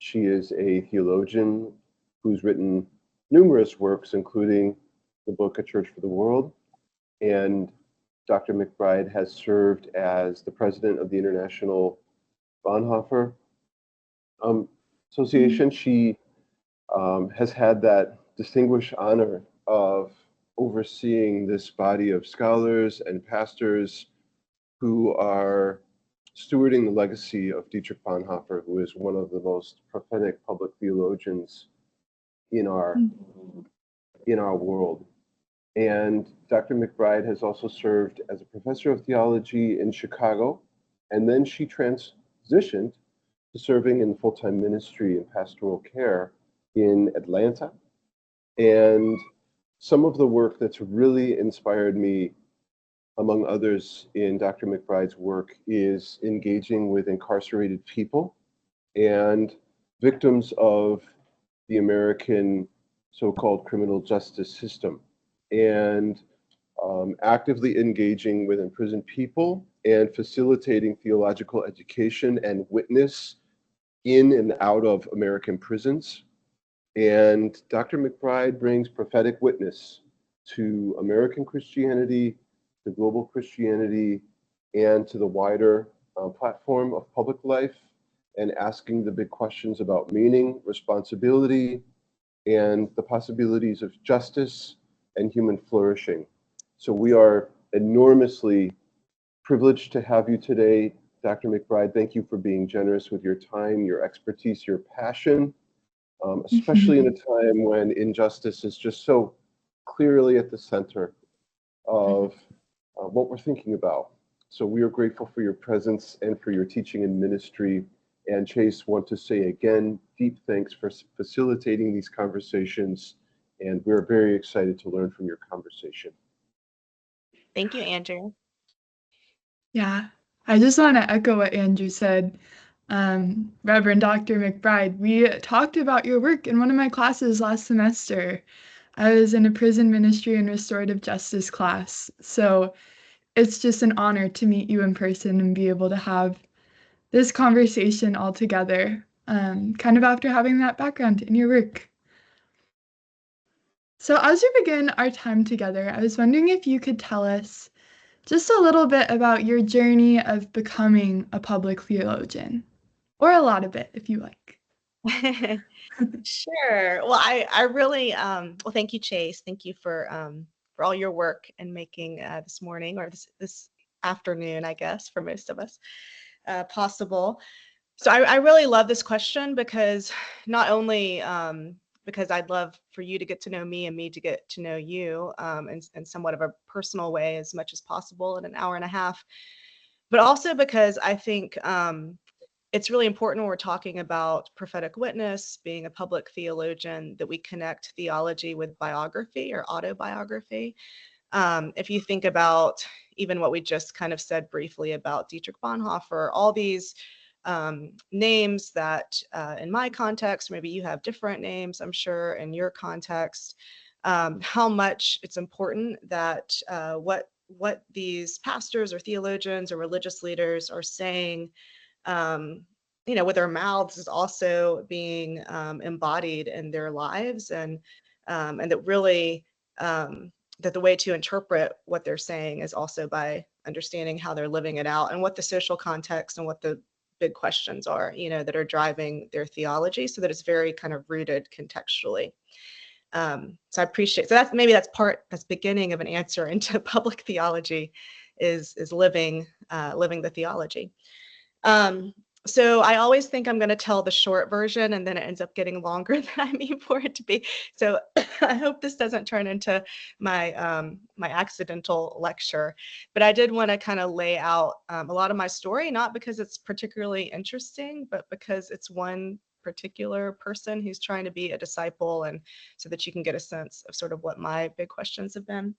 She is a theologian who's written numerous works, including the book A Church for the World. And Dr. McBride has served as the president of the International Bonhoeffer Association. She has had that distinguished honor of overseeing this body of scholars and pastors who are stewarding the legacy of Dietrich Bonhoeffer, who is one of the most prophetic public theologians in our world. And Dr. McBride has also served as a professor of theology in Chicago, and then she transitioned to serving in full-time ministry and pastoral care in Atlanta. And some of the work that's really inspired me, among others, in Dr. McBride's work is engaging with incarcerated people and victims of the American so-called criminal justice system, and actively engaging with imprisoned people and facilitating theological education and witness in and out of American prisons. And Dr. McBride brings prophetic witness to American Christianity, to global Christianity, and to the wider platform of public life, and asking the big questions about meaning, responsibility, and the possibilities of justice and human flourishing. So we are enormously privileged to have you today, Dr. McBride. Thank you for being generous with your time, your expertise, your passion, especially in a time when injustice is just so clearly at the center of what we're thinking about. So we are grateful for your presence and for your teaching and ministry. And Chase, want to say again, deep thanks for facilitating these conversations. And we're very excited to learn from your conversation. Thank you, Andrew. Yeah, I just want to echo what Andrew said. Reverend Dr. McBride, we talked about your work in one of my classes last semester. I was in a prison ministry and restorative justice class. So it's just an honor to meet you in person and be able to have this conversation all together, kind of after having that background in your work. So as we begin our time together, I was wondering if you could tell us just a little bit about your journey of becoming a public theologian, or a lot of it, if you like. Sure. Well, I really, well, thank you, Chase. Thank you for all your work in making this morning, or this afternoon, I guess, for most of us, possible. So I really love this question, because not only because I'd love for you to get to know me and me to get to know you in somewhat of a personal way as much as possible in an hour and a half, but also because I think it's really important when we're talking about prophetic witness, being a public theologian, that we connect theology with biography or autobiography. If you think about even what we just kind of said briefly about Dietrich Bonhoeffer, all these names that in my context, maybe you have different names, I'm sure, in your context, how much it's important that what these pastors or theologians or religious leaders are saying, with their mouths, is also being embodied in their lives, and that really that the way to interpret what they're saying is also by understanding how they're living it out and what the social context and what the big questions are, that are driving their theology, so that it's very kind of rooted contextually. So I appreciate, so that's beginning of an answer into public theology, is living the theology. So I always think I'm going to tell the short version, and then it ends up getting longer than I mean for it to be. So I hope this doesn't turn into my my accidental lecture. But I did want to kind of lay out a lot of my story, not because it's particularly interesting, but because it's one particular person who's trying to be a disciple, and so that you can get a sense of sort of what my big questions have been.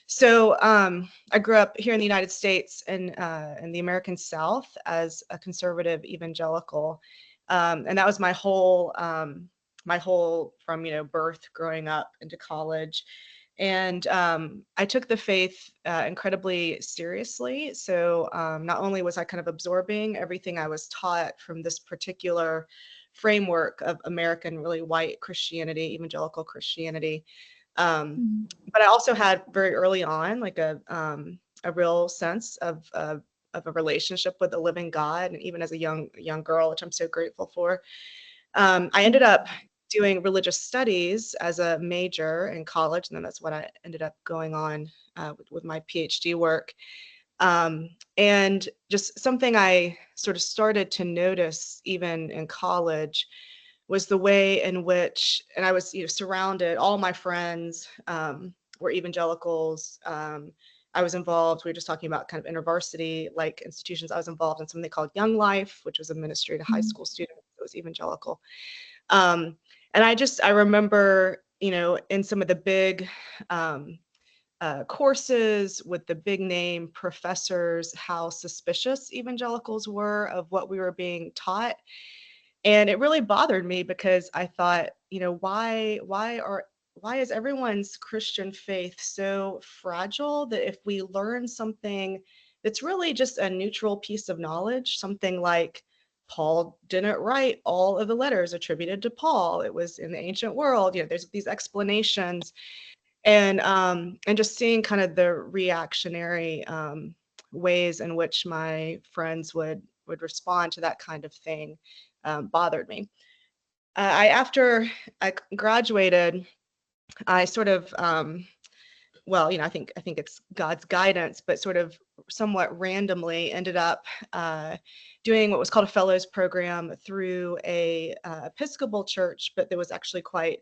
So I grew up here in the United States in the American South as a conservative evangelical, and that was my whole from birth, growing up, into college. And I took the faith incredibly seriously. So not only was I kind of absorbing everything I was taught from this particular framework of American, really white Christianity, evangelical Christianity. Mm. But I also had very early on like a real sense of a relationship with the living God, and even as a young girl, which I'm so grateful for. I ended up doing religious studies as a major in college, and then that's what I ended up going on with my PhD work. And just something I sort of started to notice even in college was the way in which, and I was, surrounded, all my friends were evangelicals. I was involved, we were just talking about kind of intervarsity like institutions. I was involved in something called Young Life, which was a ministry to high Mm. school students that was evangelical. And I remember, in some of the big um, courses with the big name professors, how suspicious evangelicals were of what we were being taught. And it really bothered me because I thought, why is everyone's Christian faith so fragile that if we learn something that's really just a neutral piece of knowledge, something like Paul didn't write all of the letters attributed to Paul, it was in the ancient world, there's these explanations, and just seeing kind of the reactionary ways in which my friends would respond to that kind of thing bothered me. After I graduated, I sort of well, I think it's God's guidance, but sort of somewhat randomly ended up doing what was called a fellows program through a Episcopal church, but that was actually quite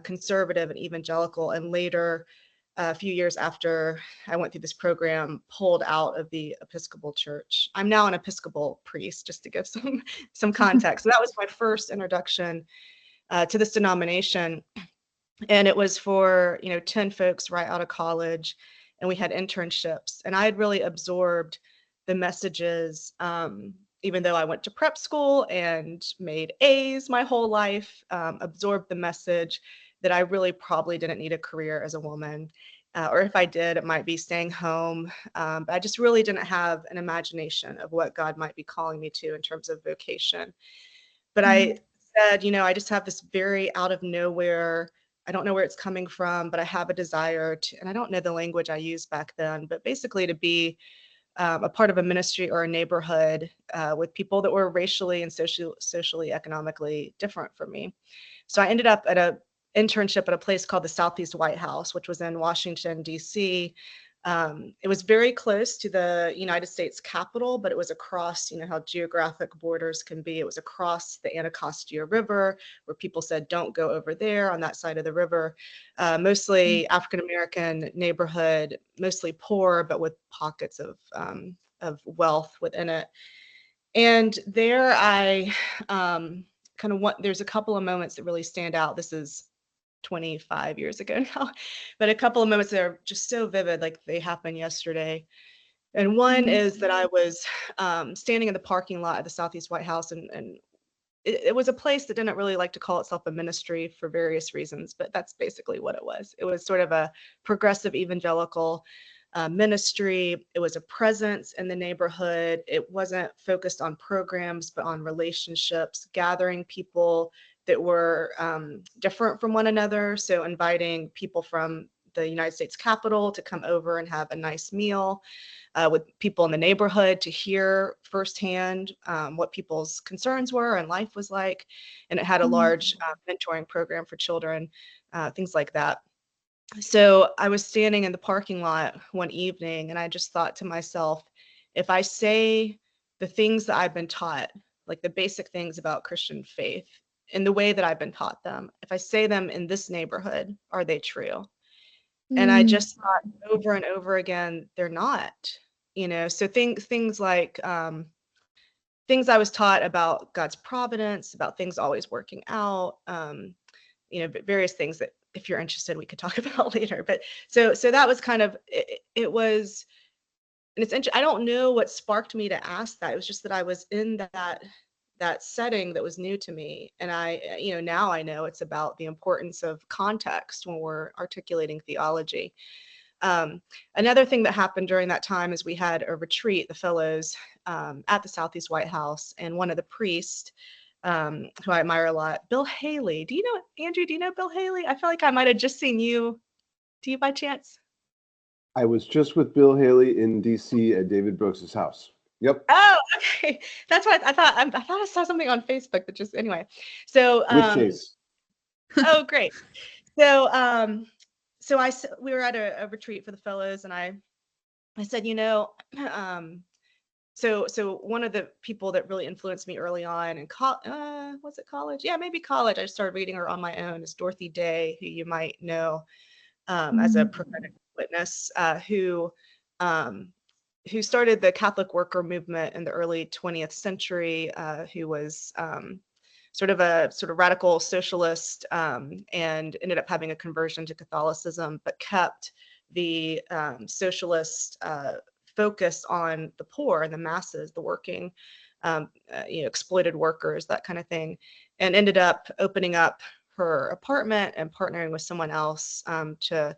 conservative and evangelical. And later, a few years after I went through this program, pulled out of the Episcopal church. I'm now an Episcopal priest, just to give some context. So that was my first introduction to this denomination. And it was for 10 folks right out of college, and we had internships, and I had really absorbed the messages, even though I went to prep school and made A's my whole life, absorbed the message that I really probably didn't need a career as a woman, or if I did, it might be staying home, but I just really didn't have an imagination of what God might be calling me to in terms of vocation. But I said, I just have this very out of nowhere, I don't know where it's coming from, but I have a desire to, and I don't know the language I used back then, but basically to be a part of a ministry or a neighborhood with people that were racially and socially, economically different from me. So I ended up at a internship at a place called the Southeast White House, which was in Washington, D.C. It was very close to the United States Capitol, but it was across, how geographic borders can be. It was across the Anacostia River, where people said, don't go over there on that side of the river. Mostly African-American neighborhood, mostly poor, but with pockets of wealth within it. And there I kind of want, there's a couple of moments that really stand out. This is 25 years ago now, but a couple of moments that are just so vivid, like they happened yesterday. And one is that I was standing in the parking lot at the Southeast White House, and it was a place that didn't really like to call itself a ministry for various reasons, but that's basically what it was. It was sort of a progressive evangelical ministry. It was a presence in the neighborhood. It wasn't focused on programs, but on relationships, gathering people that were different from one another. So inviting people from the United States Capitol to come over and have a nice meal with people in the neighborhood to hear firsthand what people's concerns were and life was like. And it had a large mentoring program for children, things like that. So I was standing in the parking lot one evening, and I just thought to myself, if I say the things that I've been taught, like the basic things about Christian faith, in the way that I've been taught them, if I say them in this neighborhood, are they true? And I just thought over and over again, they're not. So things like things I was taught about God's providence, about things always working out, various things that if you're interested, we could talk about later. But so that was kind of, it was, and it's interesting. I don't know what sparked me to ask that. It was just that I was in that setting that was new to me. And now I know it's about the importance of context when we're articulating theology. Another thing that happened during that time is we had a retreat, the fellows, at the Southeast White House, and one of the priests who I admire a lot. Bill Haley. Do you know, Andrew, do you know Bill Haley? I feel like I might have just seen you. Do you by chance? I was just with Bill Haley in DC at David Brooks's house. Yep. Oh, okay. That's what I thought. I thought I saw something on Facebook, but just anyway. So, With Chase. oh, great. So, we were at a retreat for the fellows, and I said, so one of the people that really influenced me early on in was it college? Yeah, maybe college. I just started reading her on my own. Is Dorothy Day, who you might know as a prophetic witness, who started the Catholic worker movement in the early 20th century, who was sort of a radical socialist, and ended up having a conversion to Catholicism, but kept the socialist focus on the poor and the masses, the working, exploited workers, that kind of thing, and ended up opening up her apartment and partnering with someone else to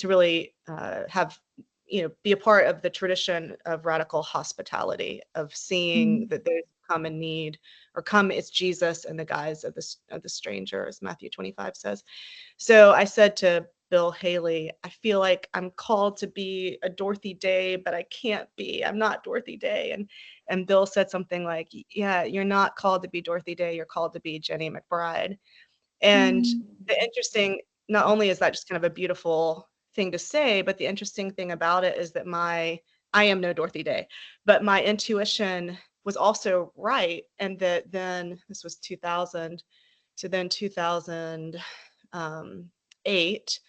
really have be a part of the tradition of radical hospitality, of seeing that those who come in need or come as Jesus in the guise of the stranger, as Matthew 25 says. So I said to Bill Haley, I feel like I'm called to be a Dorothy Day, but I can't be. I'm not Dorothy Day. And Bill said something like, yeah, you're not called to be Dorothy Day, you're called to be Jenny McBride. And the interesting, not only is that just kind of a beautiful thing to say, but the interesting thing about it is that I am no Dorothy Day, but my intuition was also right. And that then this was 2000. So then 2008,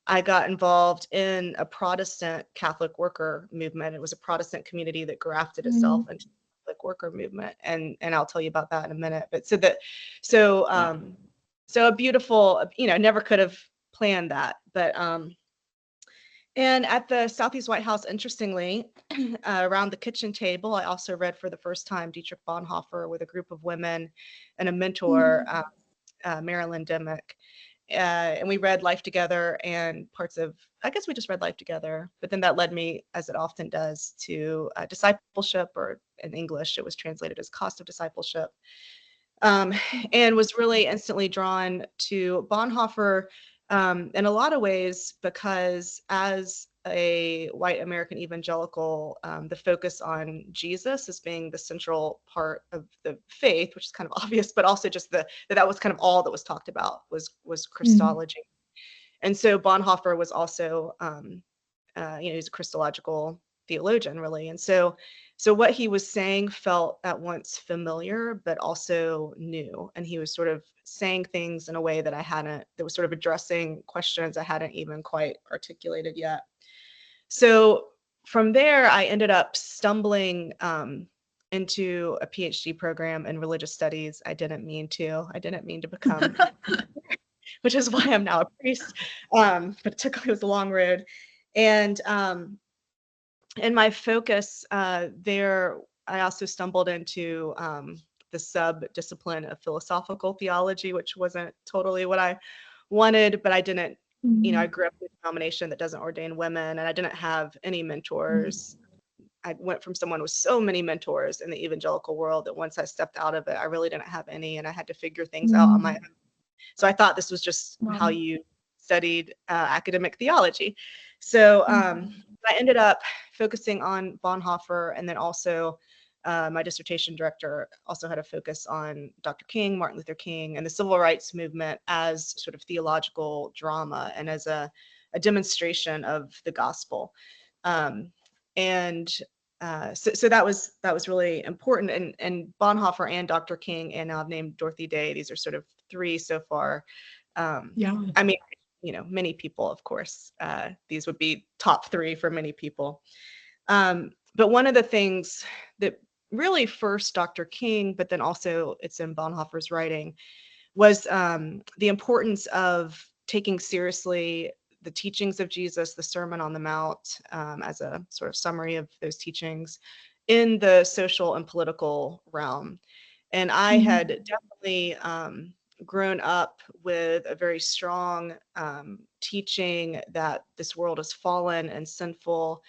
I got involved in a Protestant Catholic worker movement. It was a Protestant community that grafted itself into the Catholic worker movement. And I'll tell you about that in a minute. But so a beautiful, never could have planned that. But and at the Southeast White House, interestingly, around the kitchen table, I also read for the first time Dietrich Bonhoeffer with a group of women and a mentor, Marilyn Dimick. And we read Life Together and I guess we just read Life Together, but then that led me, as it often does, to discipleship, or in English, it was translated as Cost of Discipleship. And was really instantly drawn to Bonhoeffer in a lot of ways, because as a white American evangelical, the focus on Jesus as being the central part of the faith, which is kind of obvious, but also just that was kind of all that was talked about was Christology. And so Bonhoeffer was also, he's a Christological theologian, really. And so what he was saying felt at once familiar, but also new. And he was sort of saying things in a way that was sort of addressing questions I hadn't even quite articulated yet. So from there, I ended up stumbling into a PhD program in religious studies. I didn't mean to become, which is why I'm now a priest. But it was a long road. And my focus there, I also stumbled into the sub-discipline of philosophical theology, which wasn't totally what I wanted, but I didn't, I grew up in a denomination that doesn't ordain women, and I didn't have any mentors. I went from someone with so many mentors in the evangelical world that once I stepped out of it, I really didn't have any, and I had to figure things out on my own. So I thought this was just how you studied academic theology. So I ended up focusing on Bonhoeffer, and then also my dissertation director also had a focus on Dr. King, Martin Luther King, and the civil rights movement as sort of theological drama and as a demonstration of the gospel. So that was really important. And Bonhoeffer and Dr. King, and now I've named Dorothy Day. These are sort of three so far. I mean, many people, of course, these would be top three for many people. But one of the things that really first Dr. King, but then also it's in Bonhoeffer's writing, was the importance of taking seriously the teachings of Jesus, the Sermon on the Mount, as a sort of summary of those teachings in the social and political realm. And I had definitely grown up with a very strong teaching that this world is fallen and sinful,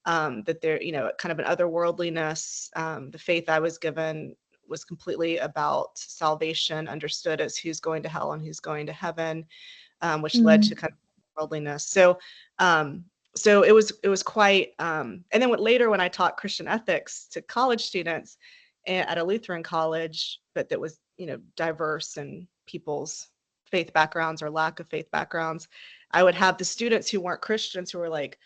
that there, kind of an otherworldliness. The faith I was given was completely about salvation, understood as who's going to hell and who's going to heaven, which led to kind of worldliness. So it was quite, and then later when I taught Christian ethics to college students at a Lutheran college, but that was, diverse in people's faith backgrounds or lack of faith backgrounds, I would have the students who weren't Christians who were like,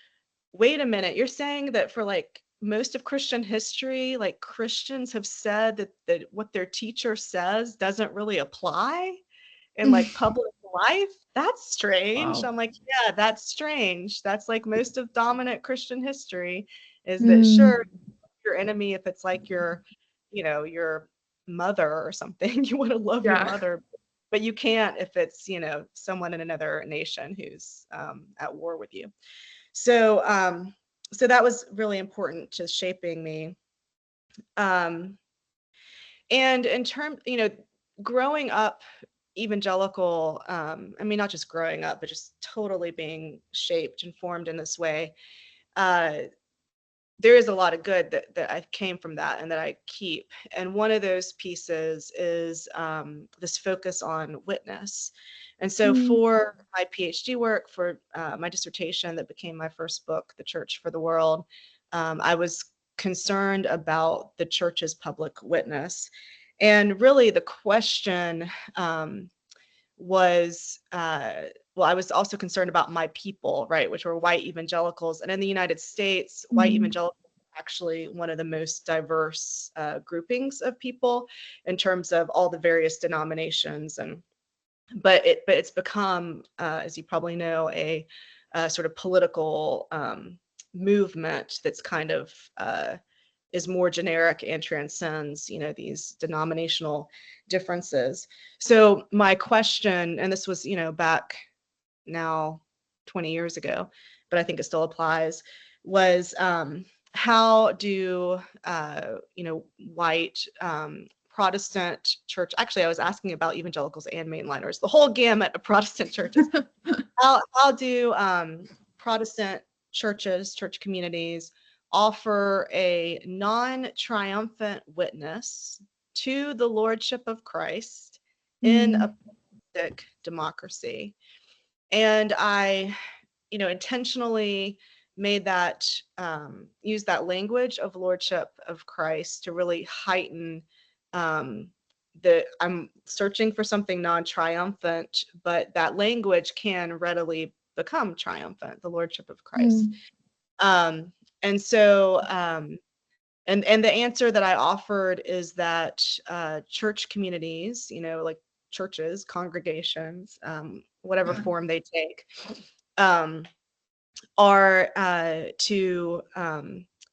wait a minute, you're saying that for like most of Christian history, like Christians have said that what their teacher says doesn't really apply in like public life? That's strange. Wow. I'm like, yeah, that's strange. That's like most of dominant Christian history is that sure, your enemy if it's like your, your mother or something, you want to love your Yeah. mother, but you can't if it's, someone in another nation who's at war with you. So that was really important to shaping me. And in terms, growing up evangelical, I mean, not just growing up, but just totally being shaped and formed in this way. There is a lot of good that I came from that and that I keep. And one of those pieces is this focus on witness. And so for my PhD work, for my dissertation that became my first book, The Church for the World, I was concerned about the church's public witness. And really the question was, well, I was also concerned about my people, right, which were white evangelicals. And in the United States, white evangelicals are actually one of the most diverse groupings of people in terms of all the various denominations. But it's become, as you probably know, a sort of political movement that's kind of is more generic and transcends, these denominational differences. So my question, and this was, back now 20 years ago, but I think it still applies, was how do, white Protestant church, actually I was asking about evangelicals and mainliners, the whole gamut of Protestant churches. How do Protestant churches, church communities offer a non-triumphant witness to the lordship of Christ in a pluralistic democracy? And I, intentionally made that, use that language of lordship of Christ to really heighten I'm searching for something non-triumphant, but that language can readily become triumphant, the lordship of Christ. And so, and the answer that I offered is that church communities, like churches, congregations, whatever form they take, are to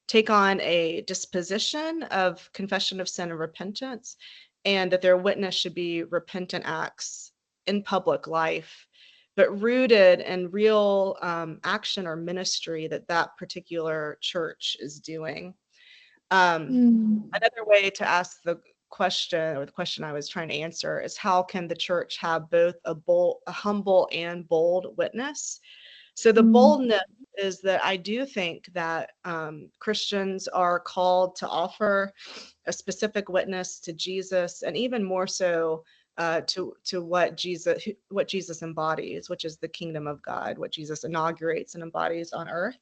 take on a disposition of confession of sin and repentance, and that their witness should be repentant acts in public life, but rooted in real action or ministry that particular church is doing. Another way to ask the question, or the question I was trying to answer, is how can the church have both a humble and bold witness? So the boldness is that I do think that Christians are called to offer a specific witness to Jesus, and even more so to what Jesus embodies, which is the kingdom of God, what Jesus inaugurates and embodies on earth,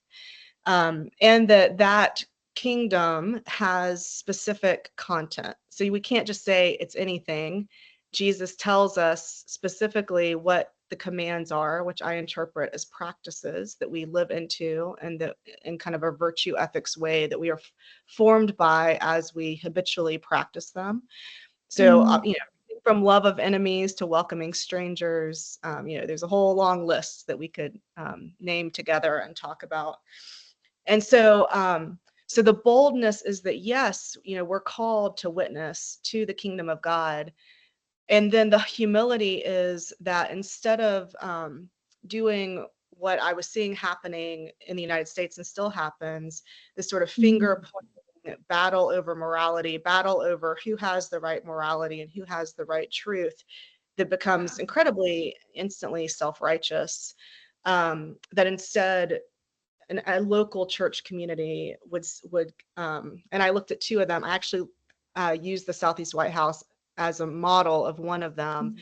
and that kingdom has specific content. So we can't just say it's anything. Jesus tells us specifically what the commands are, which I interpret as practices that we live into, and that in kind of a virtue ethics way that we are formed by as we habitually practice them. So, from love of enemies to welcoming strangers, there's a whole long list that we could name together and talk about. And so, so the boldness is that, yes, we're called to witness to the kingdom of God. And then the humility is that instead of doing what I was seeing happening in the United States and still happens, this sort of finger pointing battle over morality, battle over who has the right morality and who has the right truth, that becomes incredibly instantly self-righteous, that instead a local church community would and I looked at two of them. I actually used the Southeast White House as a model of one of them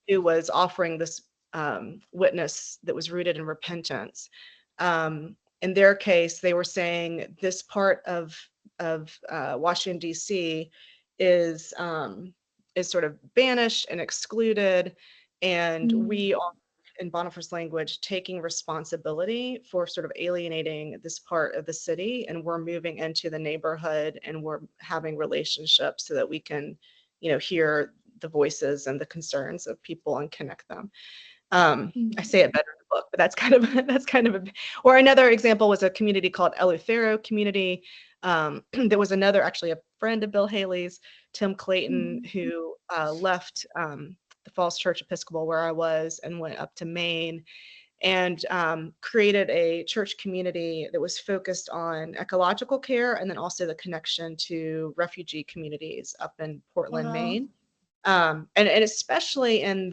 who was offering this witness that was rooted in repentance. In their case, they were saying this part of Washington D.C. is sort of banished and excluded, and we are, in Boniface's language, taking responsibility for sort of alienating this part of the city, and we're moving into the neighborhood, and we're having relationships so that we can, hear the voices and the concerns of people and connect them. I say it better in the book, but that's kind of or another example was a community called Eleuthero community. There was another, actually a friend of Bill Haley's, Tim Clayton, who left the Falls Church Episcopal where I was and went up to Maine and created a church community that was focused on ecological care and then also the connection to refugee communities up in Portland, Maine. And especially in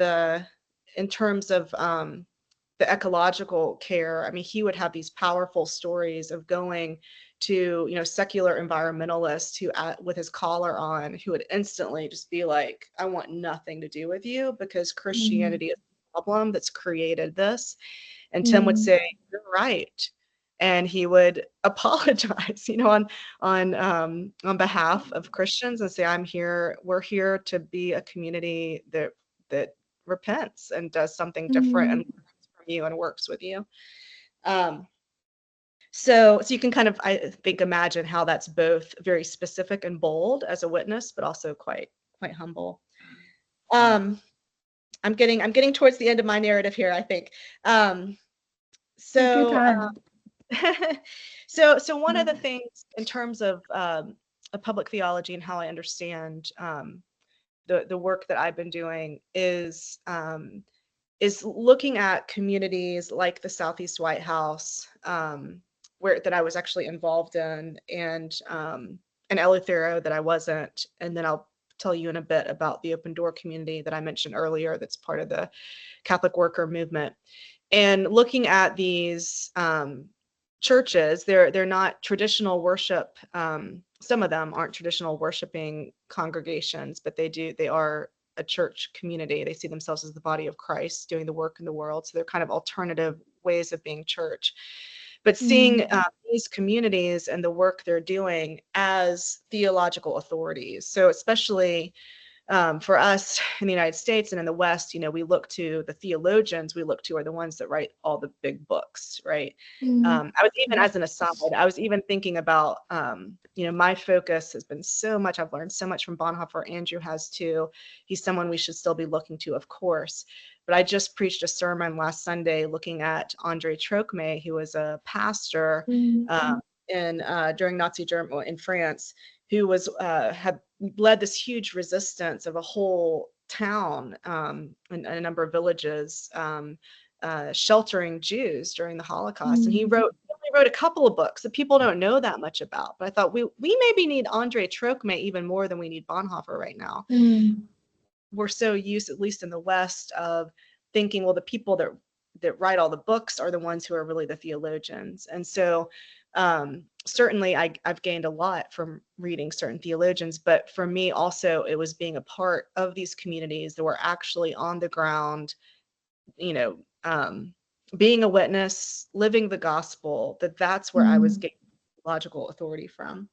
terms of the ecological care. I mean, he would have these powerful stories of going to, secular environmentalists who, with his collar on, who would instantly just be like, I want nothing to do with you because Christianity is the problem that's created this. And Tim would say, you're right. And he would apologize, on behalf of Christians and say, we're here to be a community that repents and does something different and learns from you and works with you. So you can kind of, I think, imagine how that's both very specific and bold as a witness, but also quite humble. I'm getting towards the end of my narrative here, I think. So one of the things in terms of a public theology and how I understand the work that I've been doing is looking at communities like the Southeast White House, that I was actually involved in, and Eleuthero that I wasn't, and then I'll tell you in a bit about the Open Door community that I mentioned earlier that's part of the Catholic worker movement. And looking at these churches, they're not traditional worship. Some of them aren't traditional worshiping congregations, but they are a church community. They see themselves as the body of Christ doing the work in the world. So they're kind of alternative ways of being church. But seeing these communities and the work they're doing as theological authorities. So especially for us in the United States and in the West, we look to the theologians, are the ones that write all the big books, right? I was even, as an aside, I was even thinking about, my focus has been so much, I've learned so much from Bonhoeffer. Andrew has too. He's someone we should still be looking to, of course. But I just preached a sermon last Sunday looking at André Trocmé, who was a pastor during Nazi Germany in France, who had led this huge resistance of a whole town and a number of villages sheltering Jews during the Holocaust. And he only wrote a couple of books that people don't know that much about. But I thought we maybe need André Trocmé even more than we need Bonhoeffer right now. We're so used, at least in the West, of thinking, well, the people that write all the books are the ones who are really the theologians. And so certainly I've gained a lot from reading certain theologians, but for me also, it was being a part of these communities that were actually on the ground, being a witness, living the gospel, that's where I was getting logical authority from.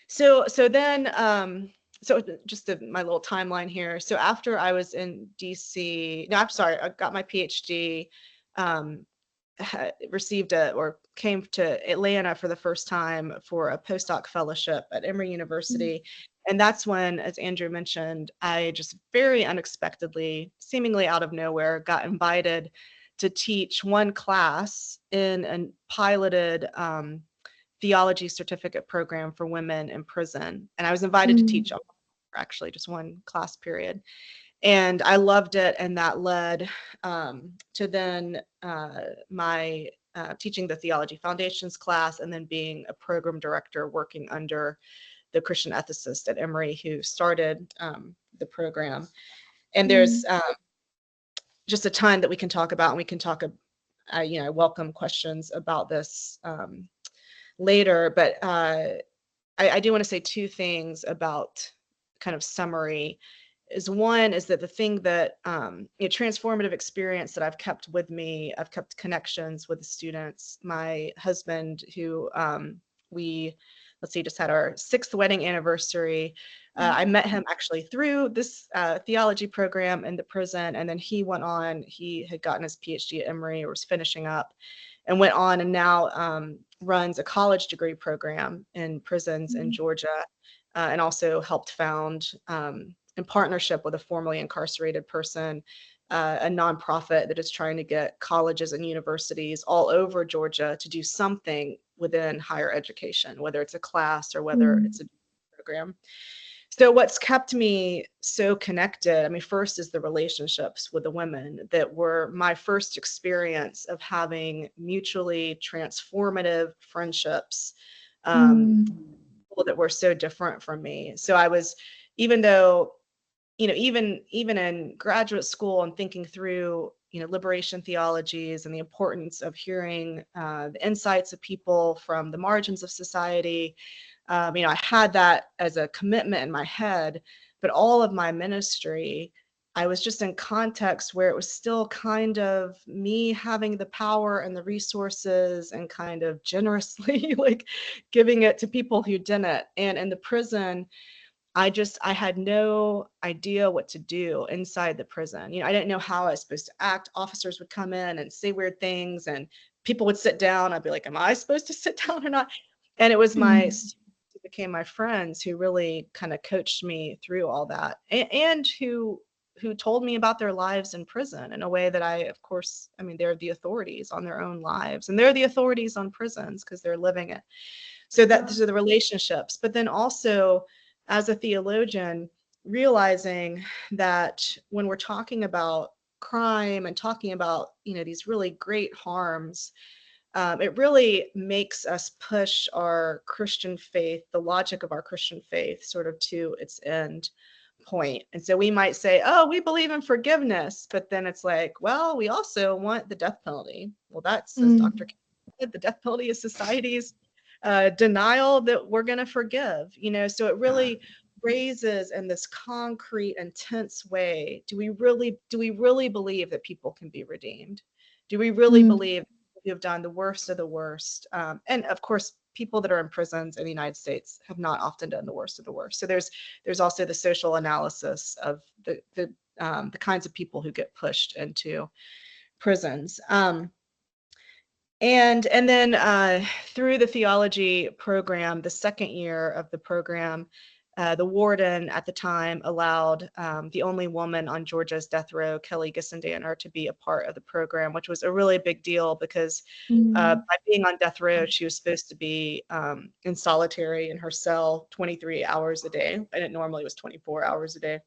So just my little timeline here. So after I was in DC, no, I'm sorry, I got my PhD, came to Atlanta for the first time for a postdoc fellowship at Emory University. And that's when, as Andrew mentioned, I just very unexpectedly, seemingly out of nowhere, got invited to teach one class in a piloted theology certificate program for women in prison. And I was invited to teach actually just one class period. And I loved it. And that led to then my teaching the Theology Foundations class, and then being a program director working under the Christian ethicist at Emory who started the program. And there's just a ton that we can talk about, and we can talk, I welcome questions about this later, but I do want to say two things about kind of summary. Is one is that the thing that transformative experience that I've kept with me, I've kept connections with the students. My husband, who we let's see, just had our 6th wedding anniversary. I met him actually through this theology program in the prison, and then he went on. He had gotten his PhD at Emory, or was finishing up, and went on and now runs a college degree program in prisons in Georgia, and also helped found, in partnership with a formerly incarcerated person, a nonprofit that is trying to get colleges and universities all over Georgia to do something within higher education, whether it's a class or whether it's a program. So what's kept me so connected, I mean, first is the relationships with the women that were my first experience of having mutually transformative friendships, people that were so different from me. So I was, even though, even in graduate school and thinking through, liberation theologies and the importance of hearing the insights of people from the margins of society, I had that as a commitment in my head, but all of my ministry, I was just in context where it was still kind of me having the power and the resources and kind of generously like giving it to people who didn't. And in the prison, I had no idea what to do inside the prison. I didn't know how I was supposed to act. Officers would come in and say weird things, and people would sit down. I'd be like, am I supposed to sit down or not? And it was my students who became my friends who really kind of coached me through all that, and who told me about their lives in prison in a way that of course, they're the authorities on their own lives, and they're the authorities on prisons because they're living it. So those are the relationships. But then also, as a theologian, realizing that when we're talking about crime and talking about, these really great harms, it really makes us push our Christian faith, the logic of our Christian faith, sort of to its end point. And so we might say, oh, we believe in forgiveness, but then it's like, well, we also want the death penalty. Well, that says Dr. King, the death penalty is society's denial that we're going to forgive, so it really raises in this concrete, intense way. Do we really believe that people can be redeemed? Do we really believe who have done the worst of the worst? And of course, people that are in prisons in the United States have not often done the worst of the worst. So there's also the social analysis of the kinds of people who get pushed into prisons. And then through the theology program, the second year of the program, the warden at the time allowed the only woman on Georgia's death row, Kelly Gissendaner, to be a part of the program, which was a really big deal because by being on death row, she was supposed to be in solitary in her cell 23 hours a day, and it normally was 24 hours a day.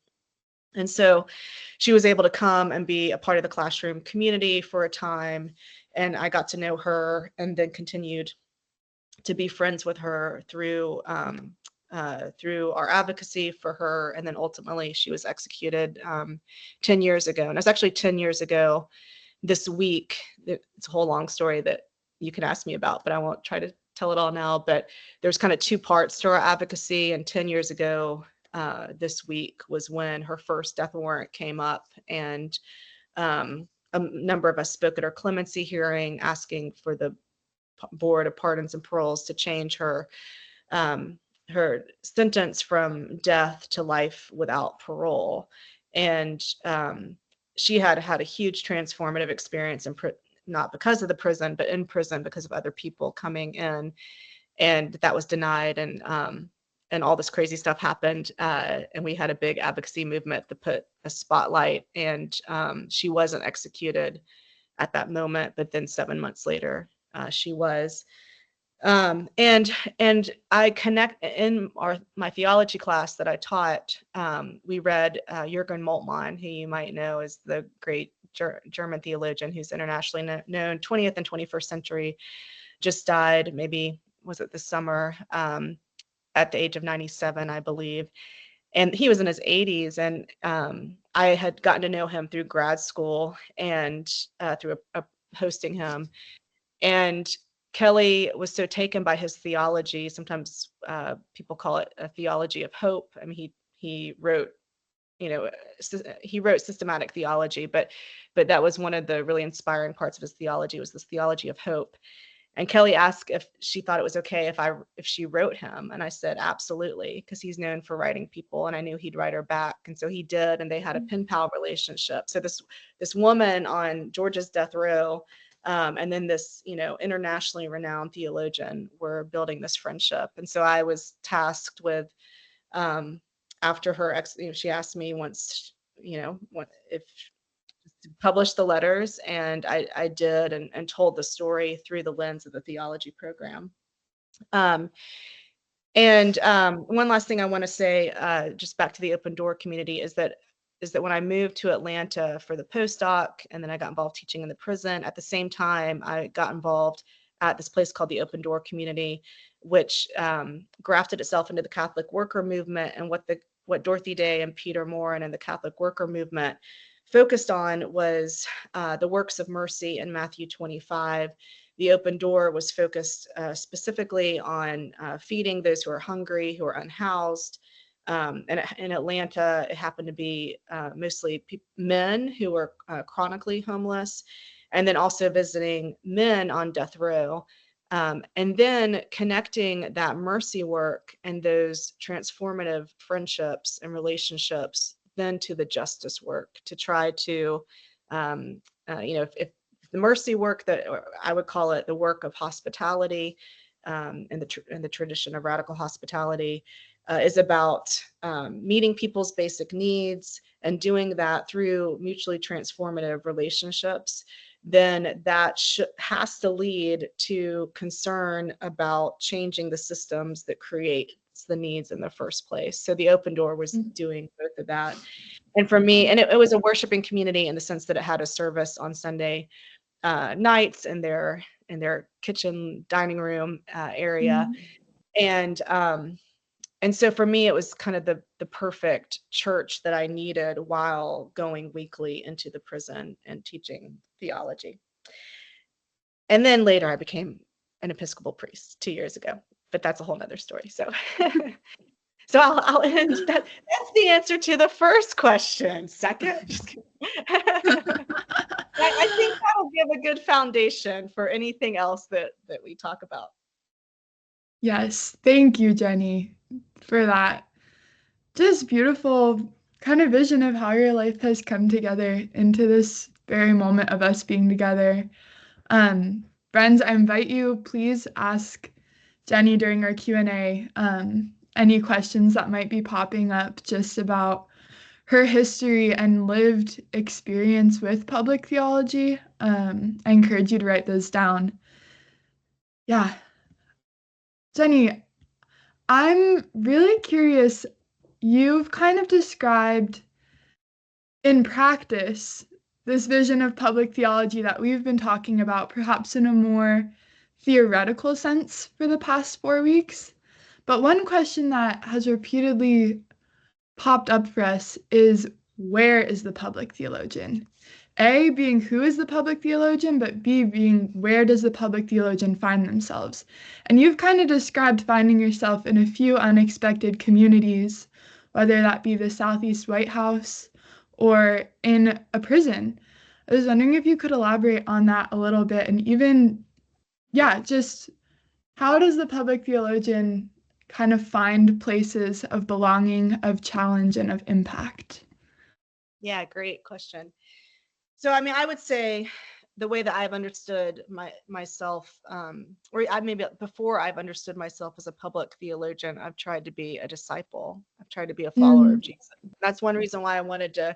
And so she was able to come and be a part of the classroom community for a time. And I got to know her and then continued to be friends with her through our advocacy for her. And then ultimately she was executed 10 years ago. And it was actually 10 years ago this week. It's a whole long story that you can ask me about, but I won't try to tell it all now. But there's kind of two parts to our advocacy. And 10 years ago, this week was when her first death warrant came up, and a number of us spoke at our clemency hearing asking for the Board of Pardons and Paroles to change her sentence from death to life without parole. And she had a huge transformative experience not because of the prison, but in prison because of other people coming in, and that was denied. And all this crazy stuff happened, and we had a big advocacy movement to put a spotlight, and she wasn't executed at that moment, but then 7 months later, she was. And I connect in my theology class that I taught. We read Jürgen Moltmann, who you might know is the great German theologian who's internationally known, 20th and 21st century, just died. Maybe was it this summer? At the age of 97, I believe. And he was in his 80s. And I had gotten to know him through grad school and through hosting him. And Kelly was so taken by his theology. Sometimes people call it a theology of hope. I mean, he wrote, he wrote systematic theology, but that was one of the really inspiring parts of his theology, was this theology of hope. And Kelly asked if she thought it was okay if she wrote him, and I said absolutely, because he's known for writing people, and I knew he'd write her back, and so he did, and they had a pen pal relationship. So this woman on Georgia's death row, and then this internationally renowned theologian were building this friendship, and so I was tasked with, after her she asked me once, if to publish the letters, and I did, and told the story through the lens of the theology program. One last thing I want to say, just back to the open door community, is that when I moved to Atlanta for the postdoc, and then I got involved teaching in the prison, at the same time I got involved at this place called the Open Door Community, which grafted itself into the Catholic worker movement. And what Dorothy Day and Peter Morin and the Catholic worker movement focused on was the works of mercy in Matthew 25. The Open Door was focused specifically on feeding those who are hungry, who are unhoused. And in Atlanta, it happened to be mostly men who were chronically homeless, and then also visiting men on death row. And then connecting that mercy work and those transformative friendships and relationships then to the justice work, to try to, if the mercy work, that I would call it the work of hospitality, in the tradition of radical hospitality, is about meeting people's basic needs and doing that through mutually transformative relationships, then that has to lead to concern about changing the systems that create the needs in the first place. So the Open Door was doing both of that. And for me, and it was a worshiping community in the sense that it had a service on Sunday nights in their kitchen dining room area. And so for me, it was kind of the perfect church that I needed while going weekly into the prison and teaching theology. And then later I became an Episcopal priest 2 years ago, but that's a whole nother story. So so I'll end that. That's the answer to the first question. Second, just kidding. I think that'll give a good foundation for anything else that we talk about. Yes, thank you, Jenny, for that just beautiful kind of vision of how your life has come together into this very moment of us being together. Friends, I invite you, please ask Jenny during our Q&A any questions that might be popping up just about her history and lived experience with public theology. I encourage you to write those down. Yeah. Jenny, I'm really curious. You've kind of described in practice this vision of public theology that we've been talking about, perhaps in a more theoretical sense for the past 4 weeks. But one question that has repeatedly popped up for us is, where is the public theologian? A, being who is the public theologian, but B, being where does the public theologian find themselves? And you've kind of described finding yourself in a few unexpected communities, whether that be the Southeast White House or in a prison. I was wondering if you could elaborate on that a little bit, and even, just how does the public theologian kind of find places of belonging, of challenge, and of impact? Yeah, great question. So, I mean, I would say the way that I've understood myself, or maybe before I've understood myself as a public theologian, I've tried to be a disciple. I've tried to be a follower of Jesus. That's one reason why I wanted to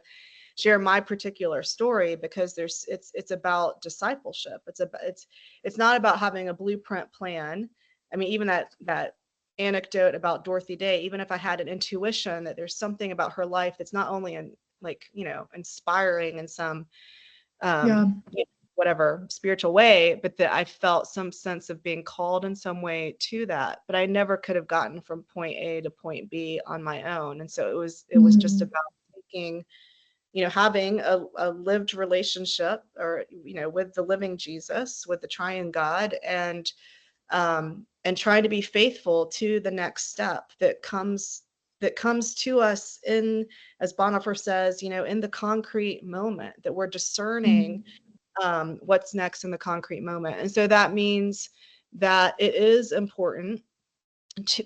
share my particular story, because it's about discipleship. It's not about having a blueprint plan. I mean, even that anecdote about Dorothy Day, even if I had an intuition that there's something about her life that's not only inspiring in some whatever spiritual way, but that I felt some sense of being called in some way to that, but I never could have gotten from point A to point B on my own. And so it was just about taking having a lived relationship, or with the living Jesus, with the triune God, and trying to be faithful to the next step that comes to us in, as Bonhoeffer says, in the concrete moment, that we're discerning what's next in the concrete moment. And so that means that it is important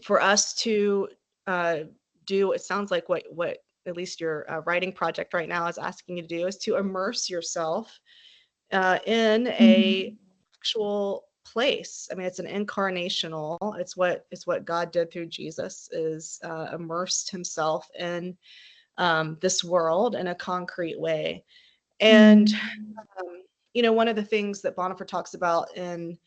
for us to do, it sounds like what at least your writing project right now is asking you to do, is to immerse yourself in a actual place. I mean, it's an incarnational, it's what God did through Jesus, is immersed himself in this world in a concrete way. And one of the things that Bonhoeffer talks about in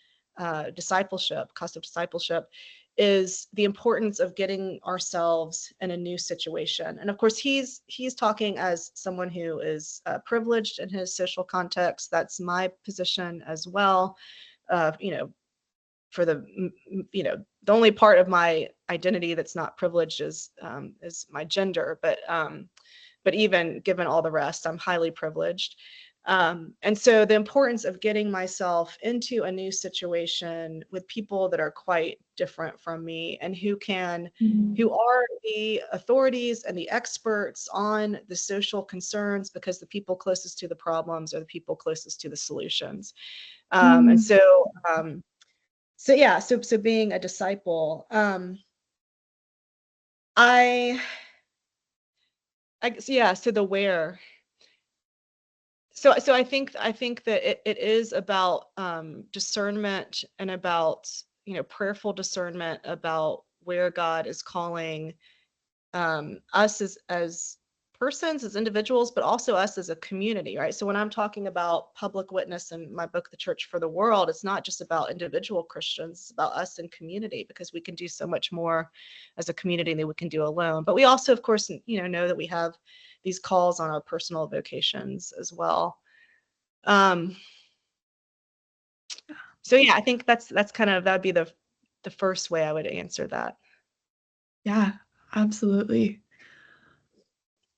discipleship, cost of discipleship, is the importance of getting ourselves in a new situation. And of course, he's talking as someone who is privileged in his social context. That's my position as well. For the the only part of my identity that's not privileged is my gender, but even given all the rest, I'm highly privileged. And so the importance of getting myself into a new situation with people that are quite different from me, and who are the authorities and the experts on the social concerns, because the people closest to the problems are the people closest to the solutions. And so being a disciple, so the where. So I think that it is about discernment, and about prayerful discernment about where God is calling us as persons, as individuals, but also us as a community, right? So when I'm talking about public witness in my book, The Church for the World, it's not just about individual Christians, it's about us in community, because we can do so much more as a community than we can do alone. But we also, of course, know that we have these calls on our personal vocations as well. So yeah, I think that's kind of, that'd be the first way I would answer that. Yeah, absolutely.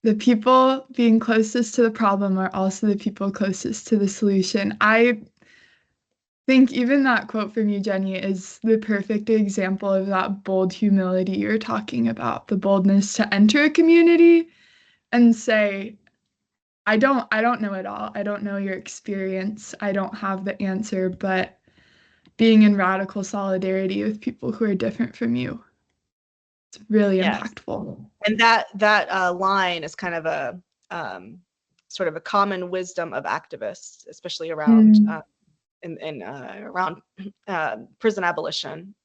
The people being closest to the problem are also the people closest to the solution. I think even that quote from you, Jenny, is the perfect example of that bold humility you're talking about, the boldness to enter a community and say, I don't know it all. I don't know your experience. I don't have the answer, but being in radical solidarity with people who are different from you. It's really impactful. And that line is kind of a sort of a common wisdom of activists, especially around around prison abolition.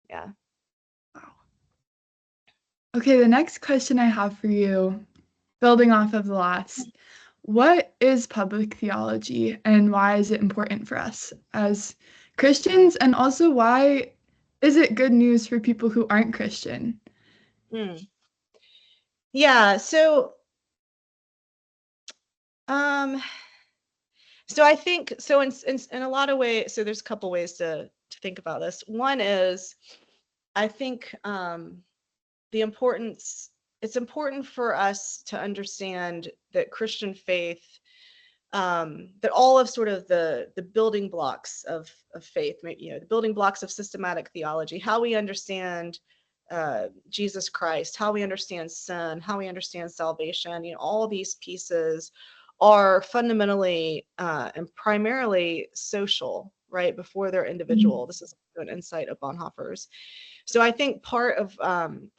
Yeah. Wow. Okay, the next question I have for you, building off of the last, what is public theology, and why is it important for us as Christians? And also, why is it good news for people who aren't Christian? Yeah, so I think, so in a lot of ways, so there's a couple ways to think about this. One is, I think the importance, it's important for us to understand that Christian faith, that all of sort of the building blocks of faith, maybe, the building blocks of systematic theology, how we understand Jesus Christ, how we understand sin, how we understand salvation, all these pieces are fundamentally and primarily social, right, before they're individual. This is an insight of Bonhoeffer's. So I think part of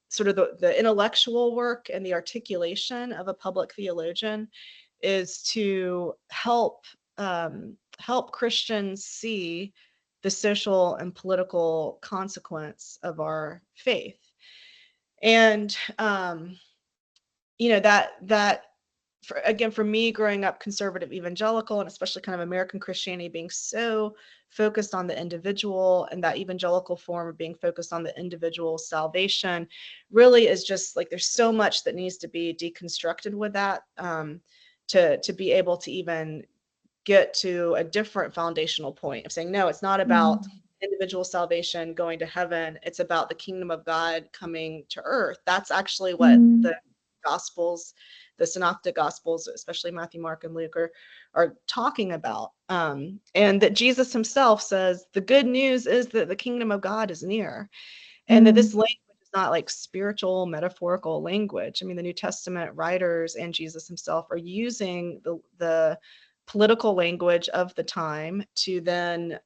sort of the intellectual work and the articulation of a public theologian is to help Christians see the social and political consequence of our faith. And that for me, growing up conservative evangelical, and especially kind of American Christianity being so focused on the individual, and that evangelical form of being focused on the individual salvation, really is just like, there's so much that needs to be deconstructed with that, to be able to even get to a different foundational point of saying, no, it's not about individual salvation going to heaven, it's about the kingdom of God coming to earth. That's actually what the Gospels, the Synoptic Gospels, especially Matthew, Mark, and Luke, are talking about. And that Jesus himself says, the good news is that the kingdom of God is near. And that this language is not like spiritual, metaphorical language. I mean, the New Testament writers and Jesus himself are using the political language of the time to then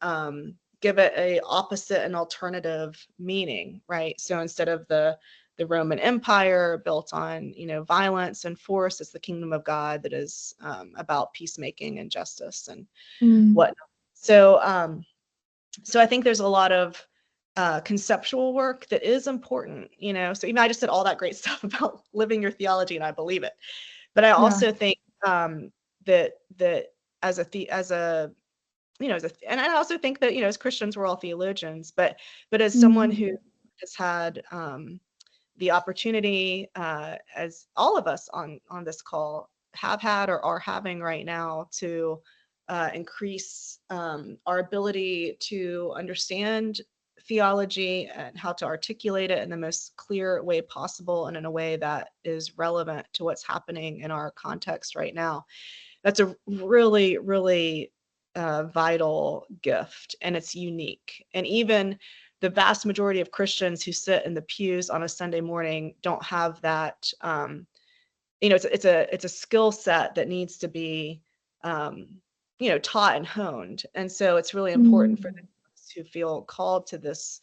give it a opposite and alternative meaning, right? So instead of the Roman Empire built on, violence and force, it's the kingdom of God that is about peacemaking and justice and whatnot. So, so I think there's a lot of conceptual work that is important, So even I just said all that great stuff about living your theology, and I believe it. But I also think that as a and I also think that as Christians we're all theologians, but as someone who has had the opportunity, as all of us on this call have had or are having right now, to increase our ability to understand theology and how to articulate it in the most clear way possible and in a way that is relevant to what's happening in our context right now. That's a really, really vital gift, and it's unique. And even the vast majority of Christians who sit in the pews on a Sunday morning don't have that. It's a skill set that needs to be taught and honed. And so it's really important for those who feel called to this,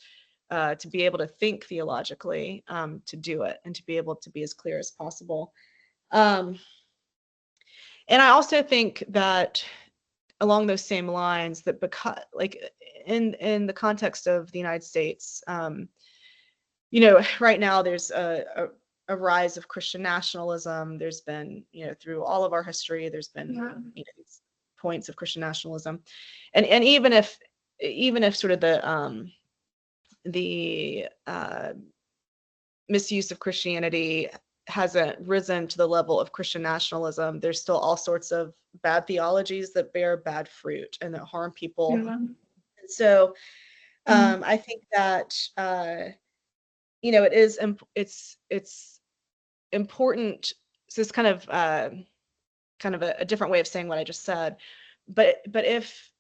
to be able to think theologically, to do it and to be able to be as clear as possible. And I also think that along those same lines, that because like in the context of the United States, right now there's a rise of Christian nationalism. There's been, through all of our history, there's been these points of Christian nationalism, and even if sort of the misuse of Christianity hasn't risen to the level of Christian nationalism, there's still all sorts of bad theologies that bear bad fruit and that harm people. And so I think that it's important. So it's kind of a different way of saying what I just said, but if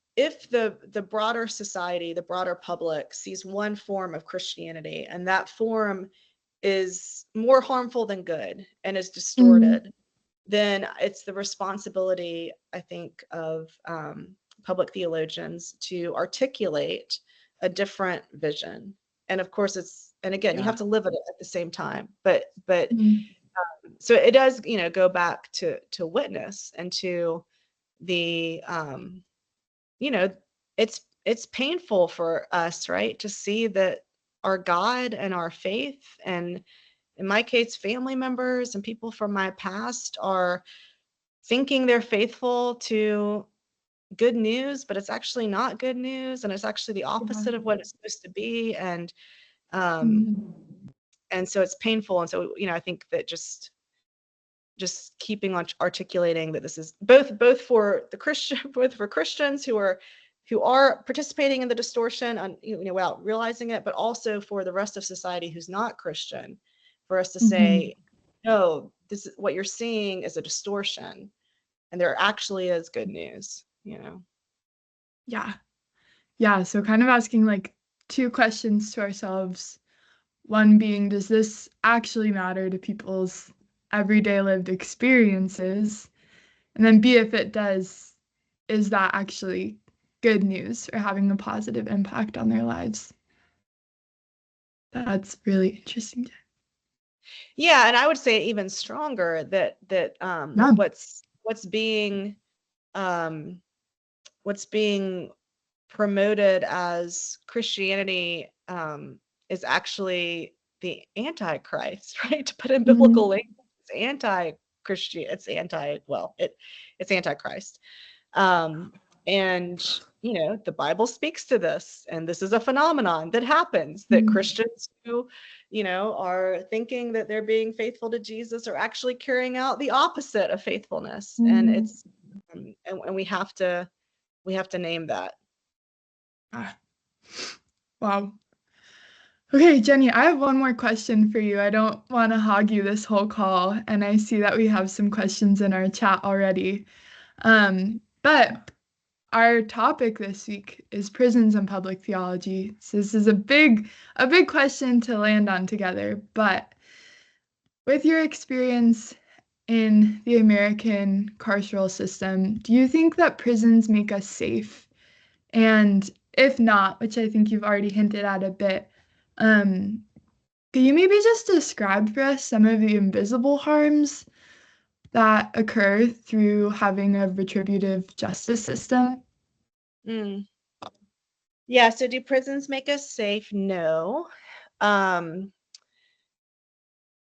the broader society, the broader public sees one form of Christianity and that form is more harmful than good and is distorted, then it's the responsibility, I think, of public theologians to articulate a different vision. And of course, you have to live it at the same time. But so it does, go back to witness and to the, it's painful for us, right, to see that our God and our faith, and in my case, family members and people from my past, are thinking they're faithful to good news, but it's actually not good news, and it's actually the opposite of what it's supposed to be. And so it's painful. And so, I think that just keeping on articulating that this is both for the Christian, both for Christians who are participating in the distortion on, without realizing it, but also for the rest of society who's not Christian, for us to say, no, this is what you're seeing is a distortion, and there actually is good news. Yeah, so kind of asking like two questions to ourselves. One being, does this actually matter to people's everyday lived experiences? And then B, if it does, is that actually good news or having a positive impact on their lives? That's really interesting. Yeah, and I would say even stronger that what's being promoted as Christianity is actually the Antichrist, right? To put in biblical language, it's anti-Christian. It's it's Antichrist. And the Bible speaks to this, and this is a phenomenon that happens, that Christians who are thinking that they're being faithful to Jesus are actually carrying out the opposite of faithfulness. And it's and we have to name that. Wow. Okay, Jenny, I have one more question for you. I don't want to hog you this whole call, and I see that we have some questions in our chat already. But our topic this week is prisons and public theology. So this is a big question to land on together. But with your experience in the American carceral system, do you think that prisons make us safe? And if not, which I think you've already hinted at a bit, um, could you maybe just describe for us some of the invisible harms that occur through having a retributive justice system? Mm. Yeah, so do prisons make us safe? No. Um,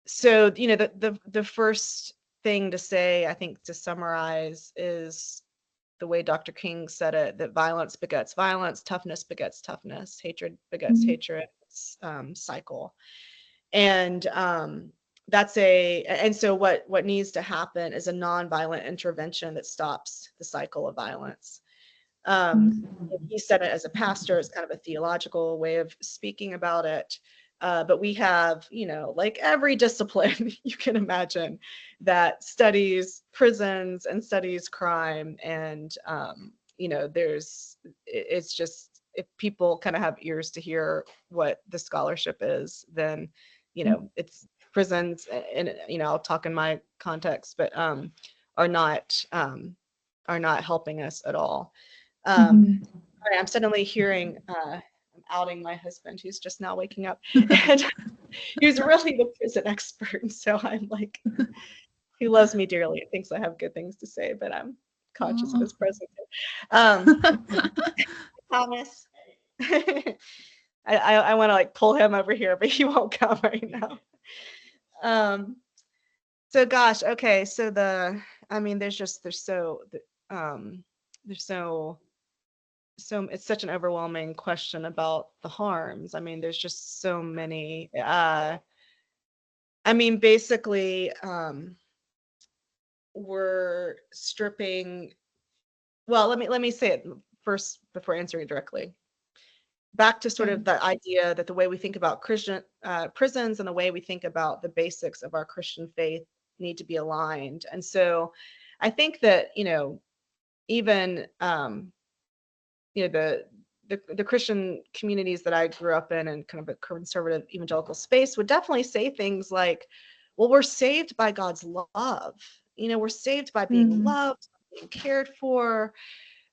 so the first thing to say, I think, to summarize, is the way Dr. King said it, that violence begets violence, toughness begets toughness, hatred begets Mhm. hatred, cycle. And and so what needs to happen is a nonviolent intervention that stops the cycle of violence. He said it as a pastor. It's kind of a theological way of speaking about it. But we have, like every discipline you can imagine, that studies prisons and studies crime. And, it's just, if people kind of have ears to hear what the scholarship is, then, it's prisons, and, I'll talk in my context, but are not helping us at all. Mhm. Sorry, I'm suddenly hearing, I'm outing my husband, who's just now waking up. And he was really the prison expert. And so I'm like, he loves me dearly and thinks I have good things to say, but I'm conscious of Oh. his presence. Thomas. I want to like pull him over here, but he won't come right now. Um, so gosh, okay. So there's so it's such an overwhelming question about the harms. I mean, there's just so many. Basically, we're stripping. Well, let me say it first before answering it directly. Back to sort Yeah. of the idea that the way we think about Christian prisons and the way we think about the basics of our Christian faith need to be aligned. And so, I think that even the Christian communities that I grew up in and kind of a conservative evangelical space would definitely say things like, well, we're saved by God's love. We're saved by being Mhm. loved, being cared for.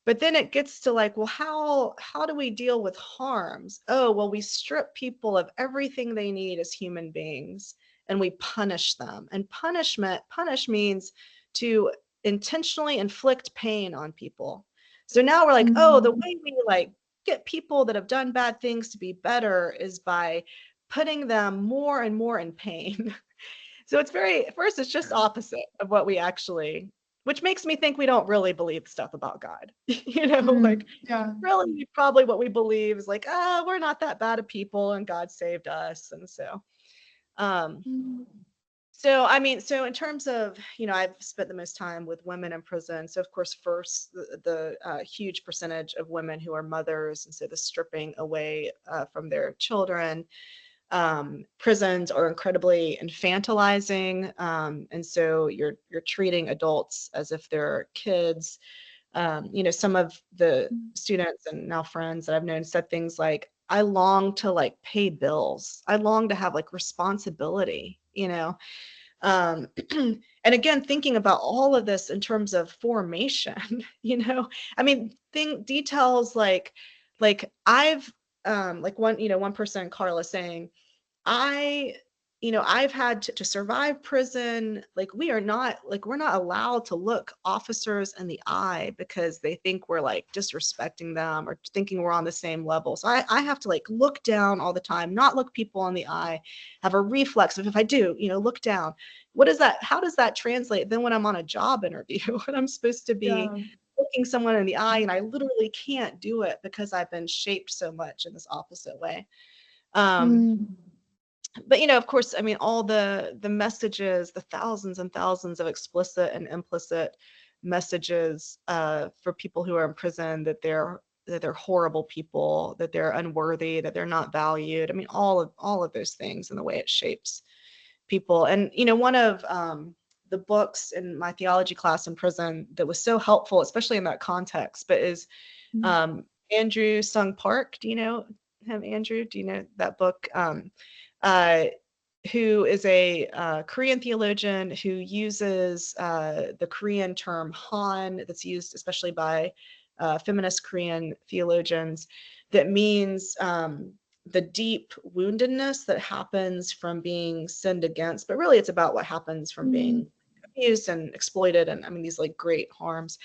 But then it gets to like, well, how do we deal with harms? Oh, well, we strip people of everything they need as human beings and we punish them. And punish means to intentionally inflict pain on people. So now we're like, oh, the Mhm. way we like get people that have done bad things to be better is by putting them more and more in pain. So at first, it's just opposite of what we actually, which makes me think we don't really believe stuff about God. Like Yeah. really probably what we believe is like, we're not that bad of people and God saved us. And um, Mhm. so in terms of, I've spent the most time with women in prison. So of course, first, the huge percentage of women who are mothers. And so the stripping away from their children. Prisons are incredibly infantilizing, and so you're treating adults as if they're kids. Some of the students and now friends that I've known said things like, "I long to like pay bills. I long to have like responsibility." And again, thinking about all of this in terms of formation, thing details like I've like one person, Carla, saying, I've had to survive prison. Like we're not allowed to look officers in the eye because they think we're like disrespecting them or thinking we're on the same level. So I have to like look down all the time, not look people in the eye, have a reflex of if I do, look down. What is that? How does that translate then when I'm on a job interview and I'm supposed to be Yeah. looking someone in the eye and I literally can't do it because I've been shaped so much in this opposite way. Um, Mhm. but of course, all the messages, the thousands and thousands of explicit and implicit messages for people who are in prison, that they're they're horrible people, that they're unworthy, that they're not valued. I mean, all of those things and the way it shapes people. And one of the books in my theology class in prison that was so helpful, especially in that context, but is Andrew Sung Park. Do you know him, Andrew? Do you know that book? Uh, who is a Korean theologian who uses the Korean term Han, that's used especially by feminist Korean theologians, that means the deep woundedness that happens from being sinned against. But really, it's about what happens from being abused and exploited, and I mean, these like great harms.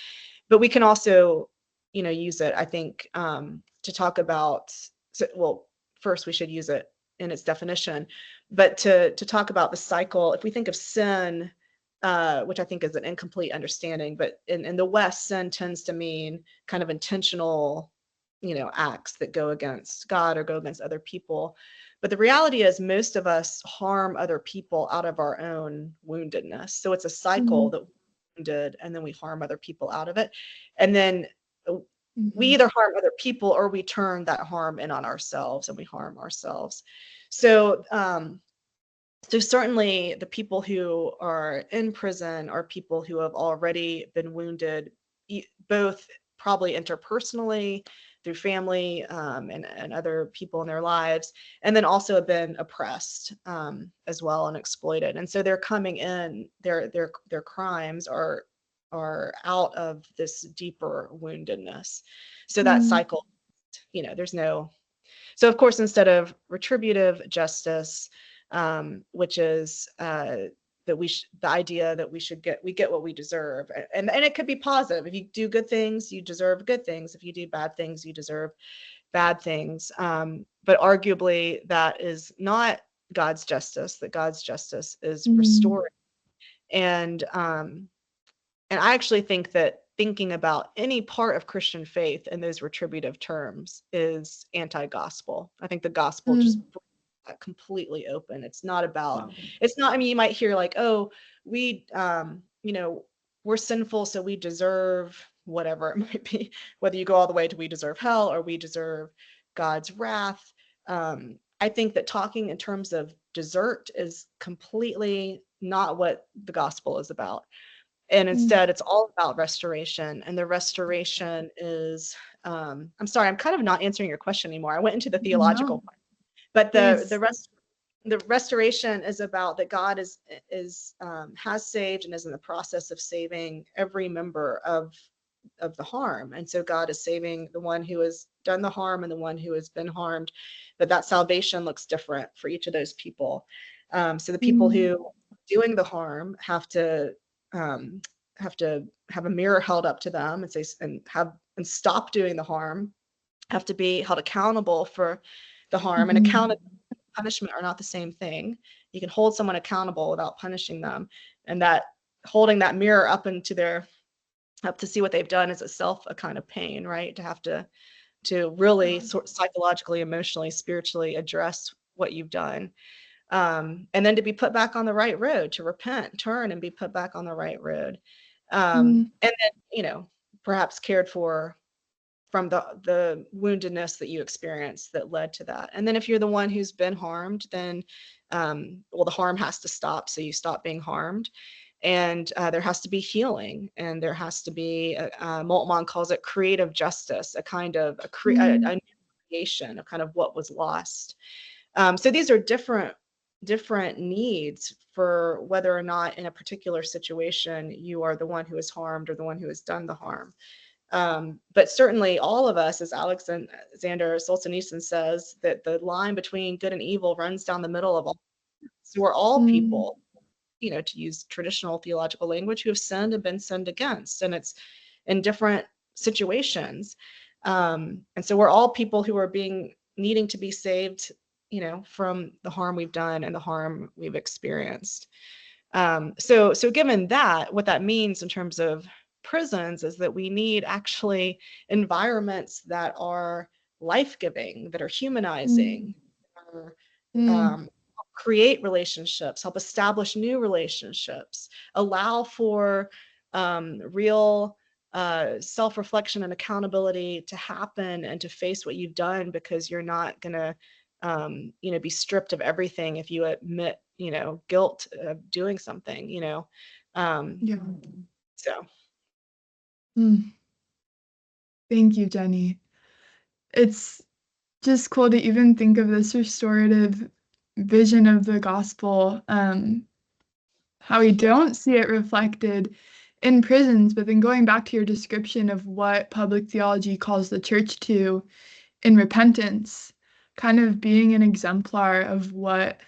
But we can also, use it, I think, to talk about, well, first we should use it in its definition, but to talk about the cycle. If we think of sin, which I think is an incomplete understanding, but in the West, sin tends to mean kind of intentional, acts that go against God or go against other people. But the reality is most of us harm other people out of our own woundedness. So it's a cycle that we're wounded, and then we harm other people out of it. And then we either harm other people or we turn that harm in on ourselves and we harm ourselves. So, so certainly the people who are in prison are people who have already been wounded, both probably interpersonally through family and other people in their lives, and then also have been oppressed as well and exploited. And so they're coming in, their crimes are out of this deeper woundedness. So that cycle, there's no. So of course, instead of retributive justice, which is that the idea that we get what we deserve, and it could be positive. If you do good things, you deserve good things. If you do bad things, you deserve bad things. But arguably, that is not God's justice. That God's justice is restoring. And I actually think that thinking about any part of Christian faith in those retributive terms is anti-gospel. I think the gospel just completely open. It's not about, it's not, I mean, you might hear like, oh, we, we're sinful, so we deserve whatever it might be, whether you go all the way to we deserve hell or we deserve God's wrath. I think that talking in terms of desert is completely not what the gospel is about. And instead, it's all about restoration. And the restoration is, I'm sorry, I'm kind of not answering your question anymore. I went into the theological part. But the restoration is about that God has saved and is in the process of saving every member of the harm. And so God is saving the one who has done the harm and the one who has been harmed. But that salvation looks different for each of those people. So the people who are doing the harm have to have a mirror held up to them and say and stop doing the harm, have to be held accountable for the harm. And accountability and punishment are not the same thing. You can hold someone accountable without punishing them, and that holding that mirror up to see what they've done is itself a kind of pain, right? To have to really psychologically, emotionally, spiritually address what you've done. And then to be put back on the right road, to repent, turn, and be put back on the right road. And then, perhaps cared for from the woundedness that you experienced that led to that. And then if you're the one who's been harmed, then, the harm has to stop. So you stop being harmed. And there has to be healing, and there has to be, Moltmann calls it creative justice, a kind of a new creation of kind of what was lost. So these are different needs for whether or not in a particular situation you are the one who is harmed or the one who has done the harm. But certainly all of us, as Alexander Solzhenitsyn says, that the line between good and evil runs down the middle of all. So we're all people, to use traditional theological language, who have sinned and been sinned against, and it's in different situations. And so we're all people who are needing to be saved, from the harm we've done and the harm we've experienced. So given that, what that means in terms of prisons is that we need actually environments that are life-giving, that are humanizing, create relationships, help establish new relationships, allow for real self-reflection and accountability to happen and to face what you've done, because you're not going to be stripped of everything if you admit, guilt of doing something, Yeah. so. Thank you, Jenny. It's just cool to even think of this restorative vision of the gospel, how we don't see it reflected in prisons, but then going back to your description of what public theology calls the church to in repentance, kind of being an exemplar of what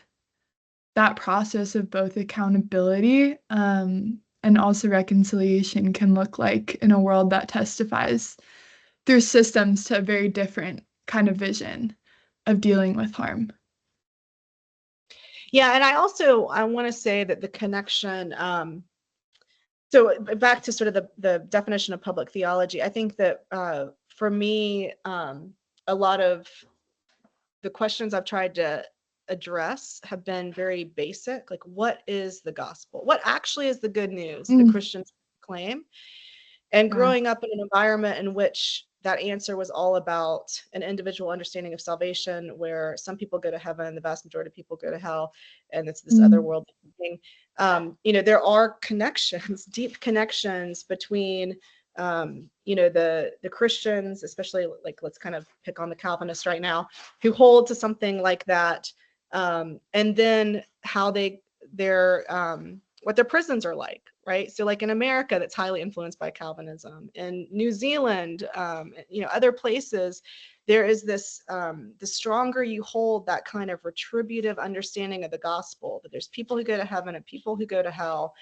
that process of both accountability and also reconciliation can look like in a world that testifies through systems to a very different kind of vision of dealing with harm. Yeah, and I want to say that the connection, so back to sort of the definition of public theology, I think that for me, a lot of the questions I've tried to address have been very basic, like what is the gospel? What actually is the good news that Christians claim? And growing up in an environment in which that answer was all about an individual understanding of salvation, where some people go to heaven, the vast majority of people go to hell, and it's this other world thing. There are connections, deep connections between, the Christians, especially, like, let's kind of pick on the Calvinists right now, who hold to something like that, and then how they're what their prisons are like, right? So like in America, that's highly influenced by Calvinism. In New Zealand, other places, there is this, the stronger you hold that kind of retributive understanding of the gospel, that there's people who go to heaven and people who go to hell,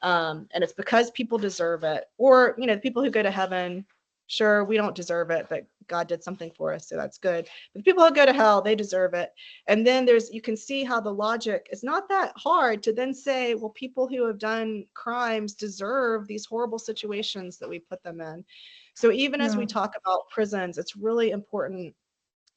and it's because people deserve it. Or, the people who go to heaven, sure, we don't deserve it, but God did something for us, so that's good. But the people who go to hell, they deserve it. And then you can see how the logic is not that hard to then say, well, people who have done crimes deserve these horrible situations that we put them in. So even as we talk about prisons, it's really important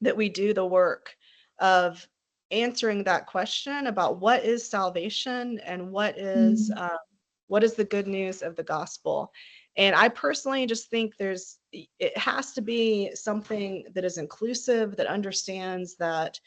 that we do the work of answering that question about what is salvation and what is the good news of the gospel. And I personally just think it has to be something that is inclusive, that understands that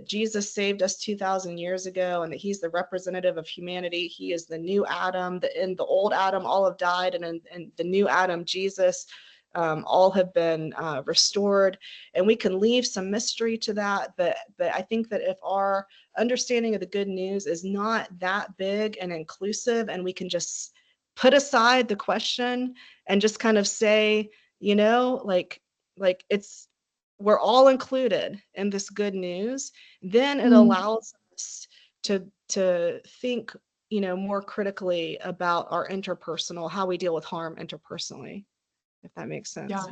Jesus saved us 2,000 years ago, and that he's the representative of humanity. He is the new Adam. In the old Adam, all have died, and in the new Adam, Jesus, all have been restored. And we can leave some mystery to that, but I think that if our understanding of the good news is not that big and inclusive, and we can just put aside the question and just kind of say, like we're all included in this good news, then it allows us to think, more critically about our interpersonal, how we deal with harm interpersonally, if that makes sense. Yeah.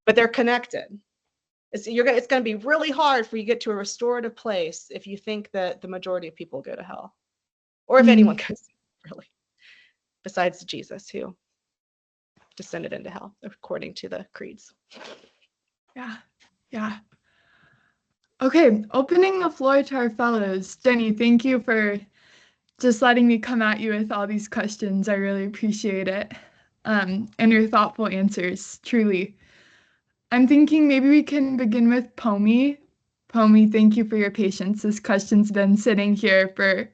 But they're connected. It's going to be really hard for you to get to a restorative place if you think that the majority of people go to hell, or if anyone goes, really, besides Jesus, who descended into hell according to the creeds. Yeah. Okay, opening the floor to our fellows. Jenny, thank you for just letting me come at you with all these questions. I really appreciate it. And your thoughtful answers, truly. I'm thinking maybe we can begin with Pomi. Pomi, thank you for your patience. This question's been sitting here for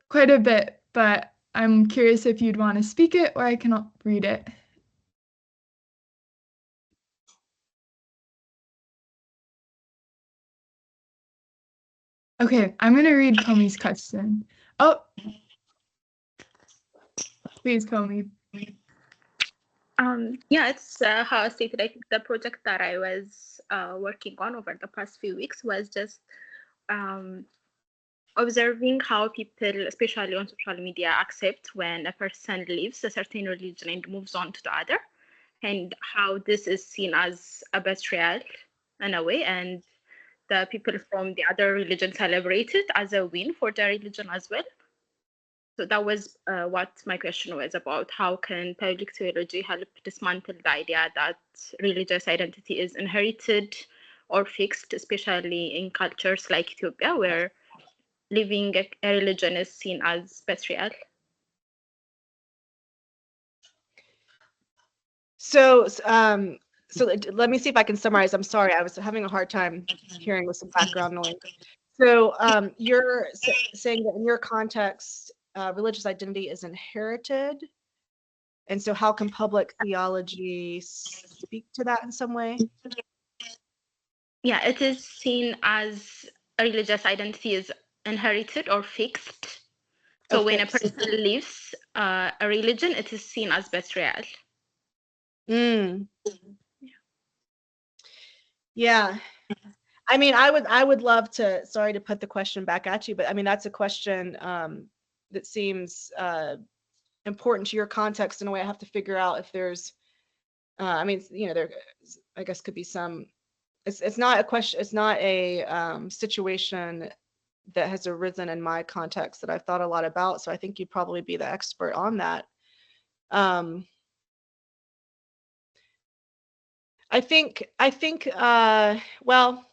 quite a bit, but I'm curious if you'd want to speak it or I can read it. Okay, I'm going to read Pomi's question. Oh, please, Pomi. It's how I stated. I think the project that I was working on over the past few weeks was just observing how people, especially on social media, accept when a person leaves a certain religion and moves on to the other, and how this is seen as a betrayal in a way, and the people from the other religion celebrate it as a win for their religion as well. So that was what my question was about. How can public theology help dismantle the idea that religious identity is inherited or fixed, especially in cultures like Ethiopia, where living a religion is seen as betrayal? Let me see if I can summarize. I'm sorry, I was having a hard time hearing with some background noise. So you're saying that in your context, religious identity is inherited, and so how can public theology speak to that in some way? Yeah, it is seen as a religious identity is inherited or fixed. So when a person leaves a religion, it is seen as betrayal. Yeah. I mean, I would love to, sorry to put the question back at you, but I mean, that's a question that seems important to your context in a way. I have to figure out if there's, I mean, you know, there, I guess could be some, it's not a question, it's not a situation that has arisen in my context that I've thought a lot about. So I think you'd probably be the expert on that. I think, well,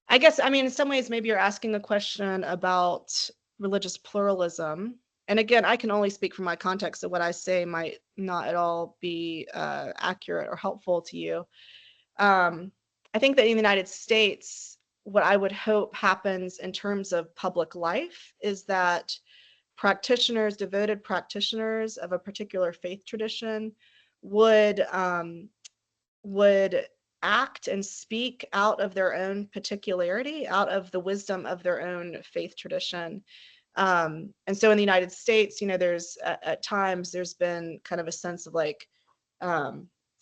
I guess, I mean, in some ways, maybe you're asking a question about religious pluralism. And again, I can only speak from my context, so what I say might not at all be accurate or helpful to you. I think that in the United States, what I would hope happens in terms of public life is that practitioners, devoted practitioners of a particular faith tradition would act and speak out of their own particularity, out of the wisdom of their own faith tradition. And so in the United States, you know, there's at times there's been kind of a sense of like,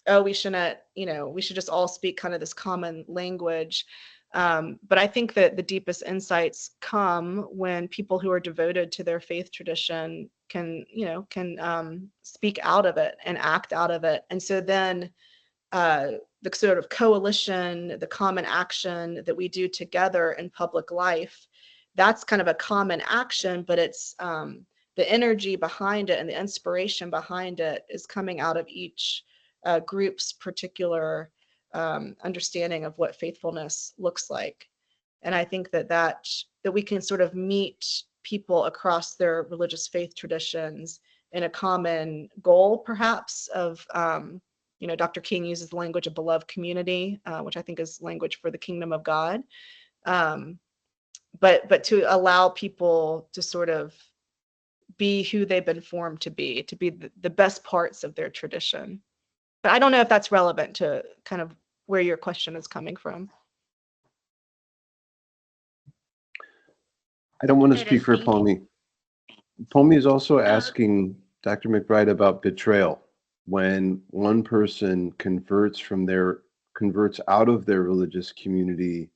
oh, we shouldn't, you know, we should just all speak kind of this common language. But I think that the deepest insights come when people who are devoted to their faith tradition can, you know, can speak out of it and act out of it. And so then the sort of coalition, the common action that we do together in public life, that's kind of a common action, but it's the energy behind it and the inspiration behind it is coming out of each group's particular understanding of what faithfulness looks like. And I think that we can sort of meet people across their religious faith traditions in a common goal, perhaps, of you know, Dr. King uses the language of beloved community, which I think is language for the kingdom of God. But to allow people to sort of be who they've been formed to be the best parts of their tradition. But I don't know if that's relevant to kind of where your question is coming from. I don't want to speak for Pomi. Pomi is also asking Dr. McBride about betrayal. When one person converts out of their religious community,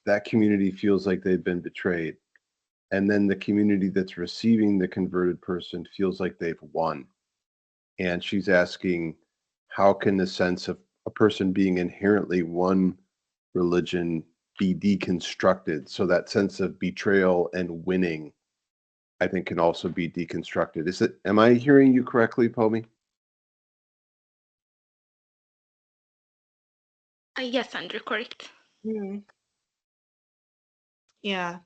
that community feels like they've been betrayed. And then the community that's receiving the converted person feels like they've won. And she's asking, how can the sense of a person being inherently one religion be deconstructed? So that sense of betrayal and winning, I think, can also be deconstructed. Am I hearing you correctly, Pomi? Yes, Andrew, correct. Yeah.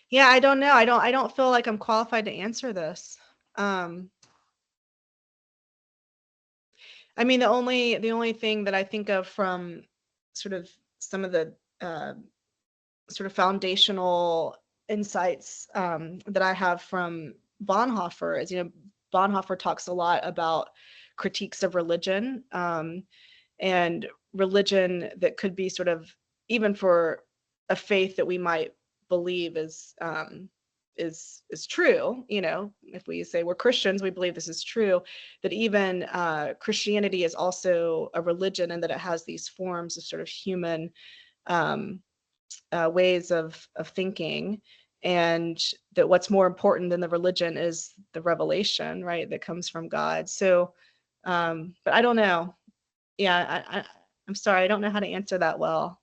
Yeah, I don't know. I don't feel like I'm qualified to answer this. I mean, the only thing that I think of from sort of some of the sort of foundational insights that I have from Bonhoeffer is, you know, Bonhoeffer talks a lot about critiques of religion, and religion that could be sort of, even for a faith that we might believe is true. You know, if we say we're Christians, we believe this is true, that even Christianity is also a religion, and that it has these forms of sort of human ways of thinking, and that what's more important than the religion is the revelation, right, that comes from God. So, but I don't know. Yeah, I'm sorry, I don't know how to answer that well.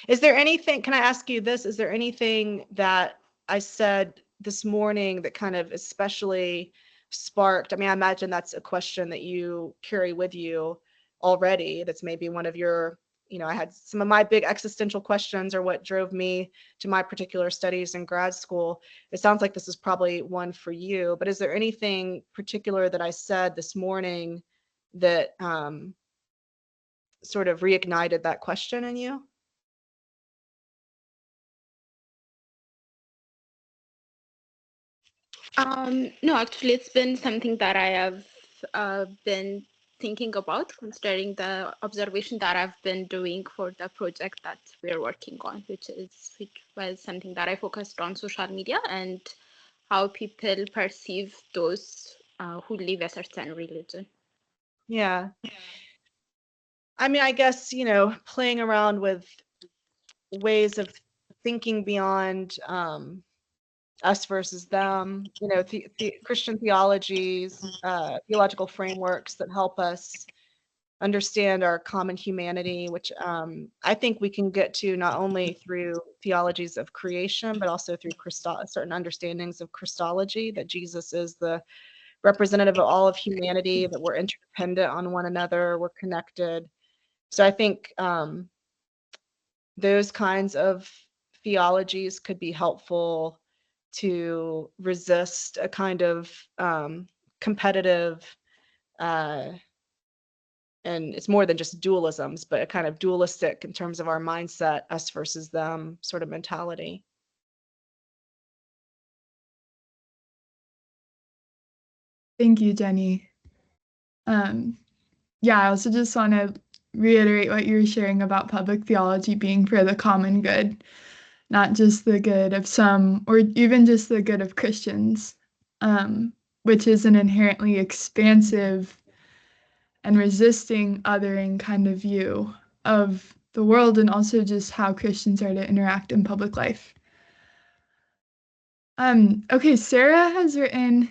Is there anything, can I ask you this, is there anything that I said this morning that kind of especially sparked, I mean, I imagine that's a question that you carry with you already, that's maybe one of your I had some of my big existential questions or what drove me to my particular studies in grad school. It sounds like this is probably one for you, but is there anything particular that I said this morning that sort of reignited that question in you? No, actually, it's been something that I have been thinking about, considering the observation that I've been doing for the project that we're working on, which was something that I focused on social media and how people perceive those who live a certain religion. Yeah. I mean, I guess, playing around with ways of thinking beyond us versus them, Christian theologies, theological frameworks that help us understand our common humanity, which I think we can get to not only through theologies of creation, but also through certain understandings of Christology, that Jesus is the representative of all of humanity, that we're interdependent on one another, we're connected. So I think those kinds of theologies could be helpful to resist a kind of competitive, and it's more than just dualisms, but a kind of dualistic in terms of our mindset, us versus them sort of mentality. Thank you, Jenny. Yeah, I also just want to reiterate what you were sharing about public theology being for the common good, not just the good of some, or even just the good of Christians, which is an inherently expansive and resisting othering kind of view of the world, and also just how Christians are to interact in public life. Okay, Sarah has written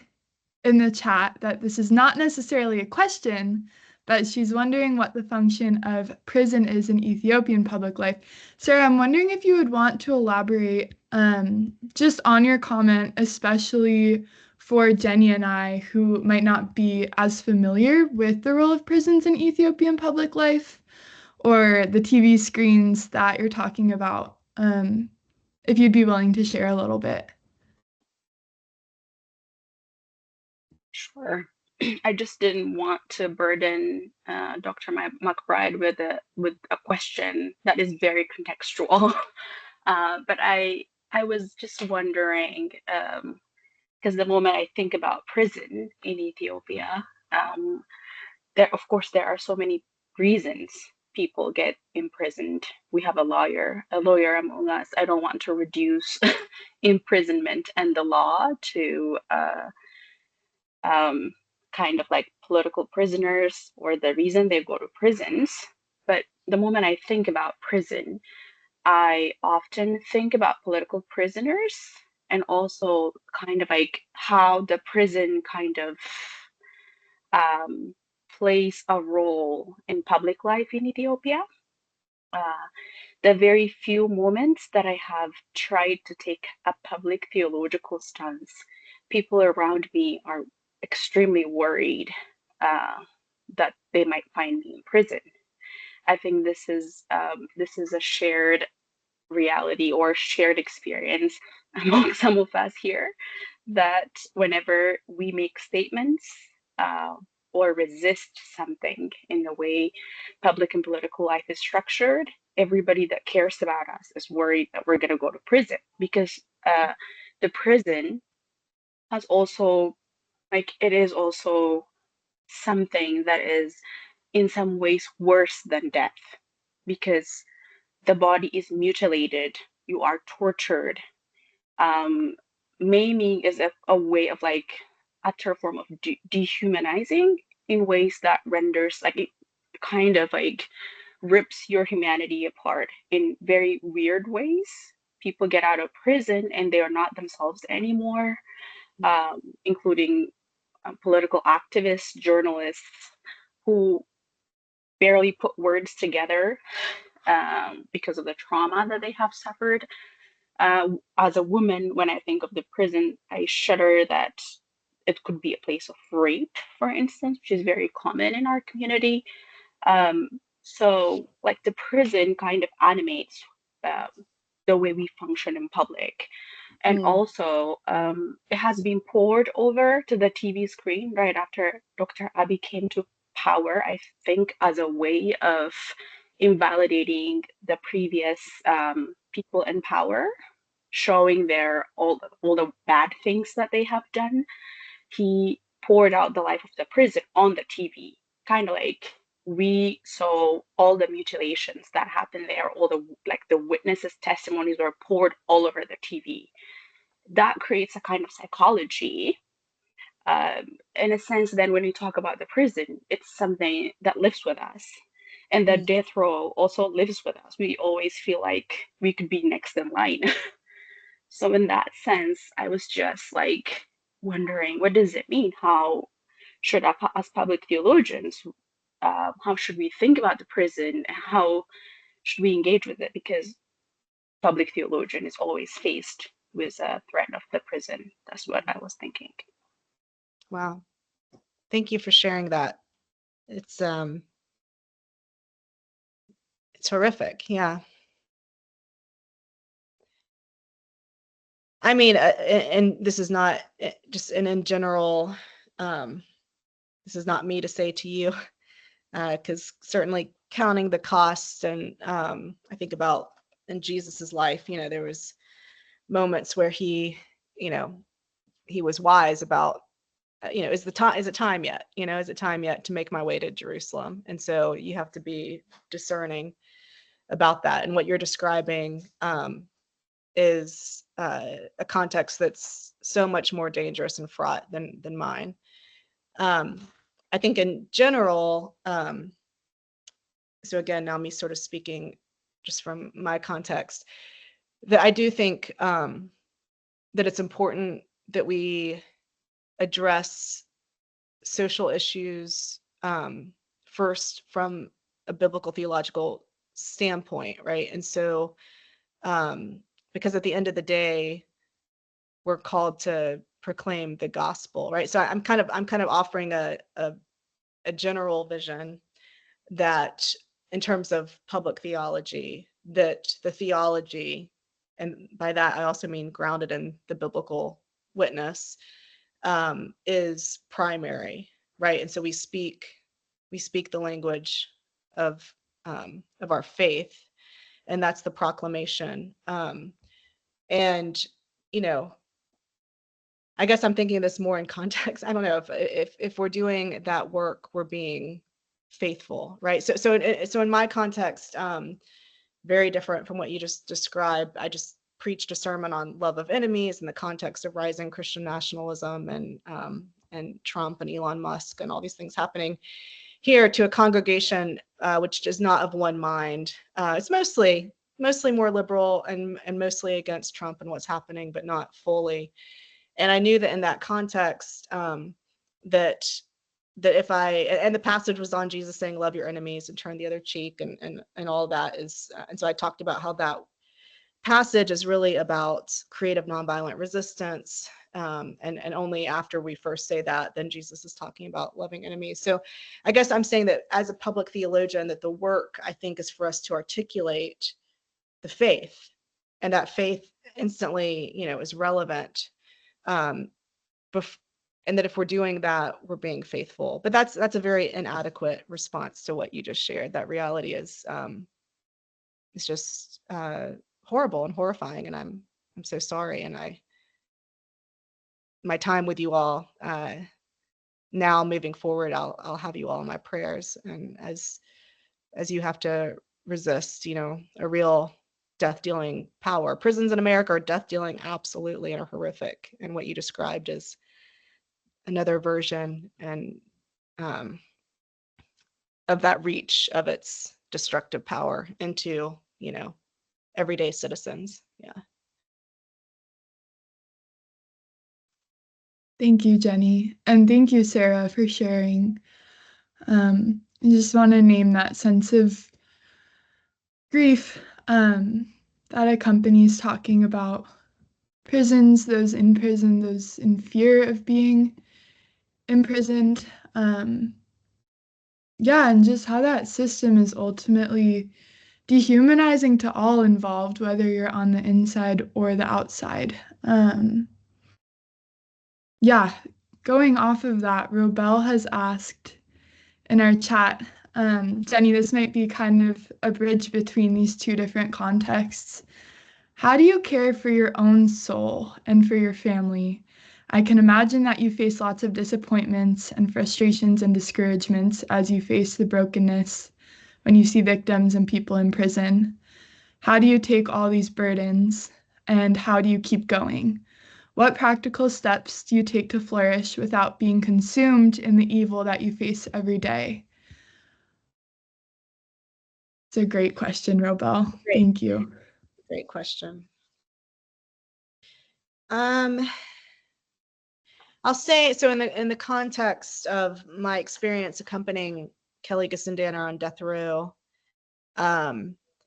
in the chat that this is not necessarily a question, but she's wondering what the function of prison is in Ethiopian public life. Sarah, I'm wondering if you would want to elaborate just on your comment, especially for Jenny and I, who might not be as familiar with the role of prisons in Ethiopian public life, or the TV screens that you're talking about, if you'd be willing to share a little bit. Sure. I just didn't want to burden Dr. McBride with a question that is very contextual. But I was just wondering, because the moment I think about prison in Ethiopia, there are so many reasons people get imprisoned. We have a lawyer among us. I don't want to reduce imprisonment and the law to kind of like political prisoners or the reason they go to prisons. But the moment I think about prison, I often think about political prisoners and also kind of like how the prison kind of plays a role in public life in Ethiopia. The very few moments that I have tried to take a public theological stance, people around me are extremely worried that they might find me in prison. I think this is a shared reality or shared experience among some of us here, that whenever we make statements or resist something in the way public and political life is structured, everybody that cares about us is worried that we're going to go to prison, because the prison has also, like, it is also something that is in some ways worse than death, because the body is mutilated, you are tortured. Maiming is a way of like utter form of dehumanizing in ways that renders, like, it kind of like rips your humanity apart in very weird ways. People get out of prison and they are not themselves anymore, including political activists, journalists who barely put words together because of the trauma that they have suffered. As a woman, when I think of the prison, I shudder that it could be a place of rape, for instance, which is very common in our community. So, like, the prison kind of animates the way we function in public. And also, it has been poured over to the TV screen right after Dr. Abiy came to power, I think, as a way of invalidating the previous people in power, showing their all the bad things that they have done. He poured out the life of the prison on the TV, kind of like we saw all the mutilations that happened there, all the like the witnesses' testimonies were poured all over the TV. That creates a kind of psychology. In a sense, then when we talk about the prison, it's something that lives with us. And the death row also lives with us. We always feel like we could be next in line. So in that sense, I was just like wondering, what does it mean? How should as public theologians, how should we think about the prison? How should we engage with it? Because public theologian is always faced with a threat of the prison. That's what I was thinking. Wow. Thank you for sharing that. It's horrific. Yeah. I mean, and this is not just in general, this is not me to say to you, because certainly counting the costs, and I think about in Jesus's life, there was moments where he was wise about, is it time yet? Is it time yet to make my way to Jerusalem? And so you have to be discerning about that. And what you're describing is a context that's so much more dangerous and fraught than mine. I think in general, so again, now me sort of speaking just from my context, that I do think that it's important that we address social issues first from a biblical theological standpoint, right? And so, because at the end of the day, we're called to proclaim the gospel, right? So I'm kind of offering a general vision that in terms of public theology, that the theology, and by that I also mean grounded in the biblical witness, is primary, right? And so we speak the language of our faith, and that's the proclamation. And I guess I'm thinking of this more in context. I don't know if we're doing that work, we're being faithful, right? So in my context, very different from what you just described. I just preached a sermon on love of enemies in the context of rising Christian nationalism and Trump and Elon Musk and all these things happening here, to a congregation which is not of one mind. It's mostly more liberal and mostly against Trump and what's happening, but not fully. And I knew that in that context, that if and the passage was on Jesus saying, love your enemies and turn the other cheek, and all that is, and so I talked about how that passage is really about creative nonviolent resistance. And only after we first say that, then Jesus is talking about loving enemies. So I guess I'm saying that as a public theologian, that the work, I think, is for us to articulate the faith, and that faith instantly, is relevant. And that if we're doing that, we're being faithful. But that's a very inadequate response to what you just shared. That reality is it's just horrible and horrifying, and I'm so sorry. And my time with you all now moving forward, I'll have you all in my prayers, and as you have to resist, a real death-dealing power. Prisons in America are death-dealing, absolutely, and are horrific. And what you described is another version and of that reach of its destructive power into, everyday citizens. Yeah. Thank you, Jenny. And thank you, Sarah, for sharing. I just want to name that sense of grief that accompanies talking about prisons, those in prison, those in fear of being imprisoned. yeah, and just how that system is ultimately dehumanizing to all involved, whether you're on the inside or the outside. Yeah, going off of that, Robel has asked in our chat, Jenny, this might be kind of a bridge between these two different contexts. How do you care for your own soul and for your family? I can imagine that you face lots of disappointments and frustrations and discouragements as you face the brokenness when you see victims and people in prison. How do you take all these burdens and how do you keep going? What practical steps do you take to flourish without being consumed in the evil that you face every day? It's a great question, Robel. Great. Thank you. Great question. I'll say, so in the context of my experience accompanying Kelly Gisendana on death row,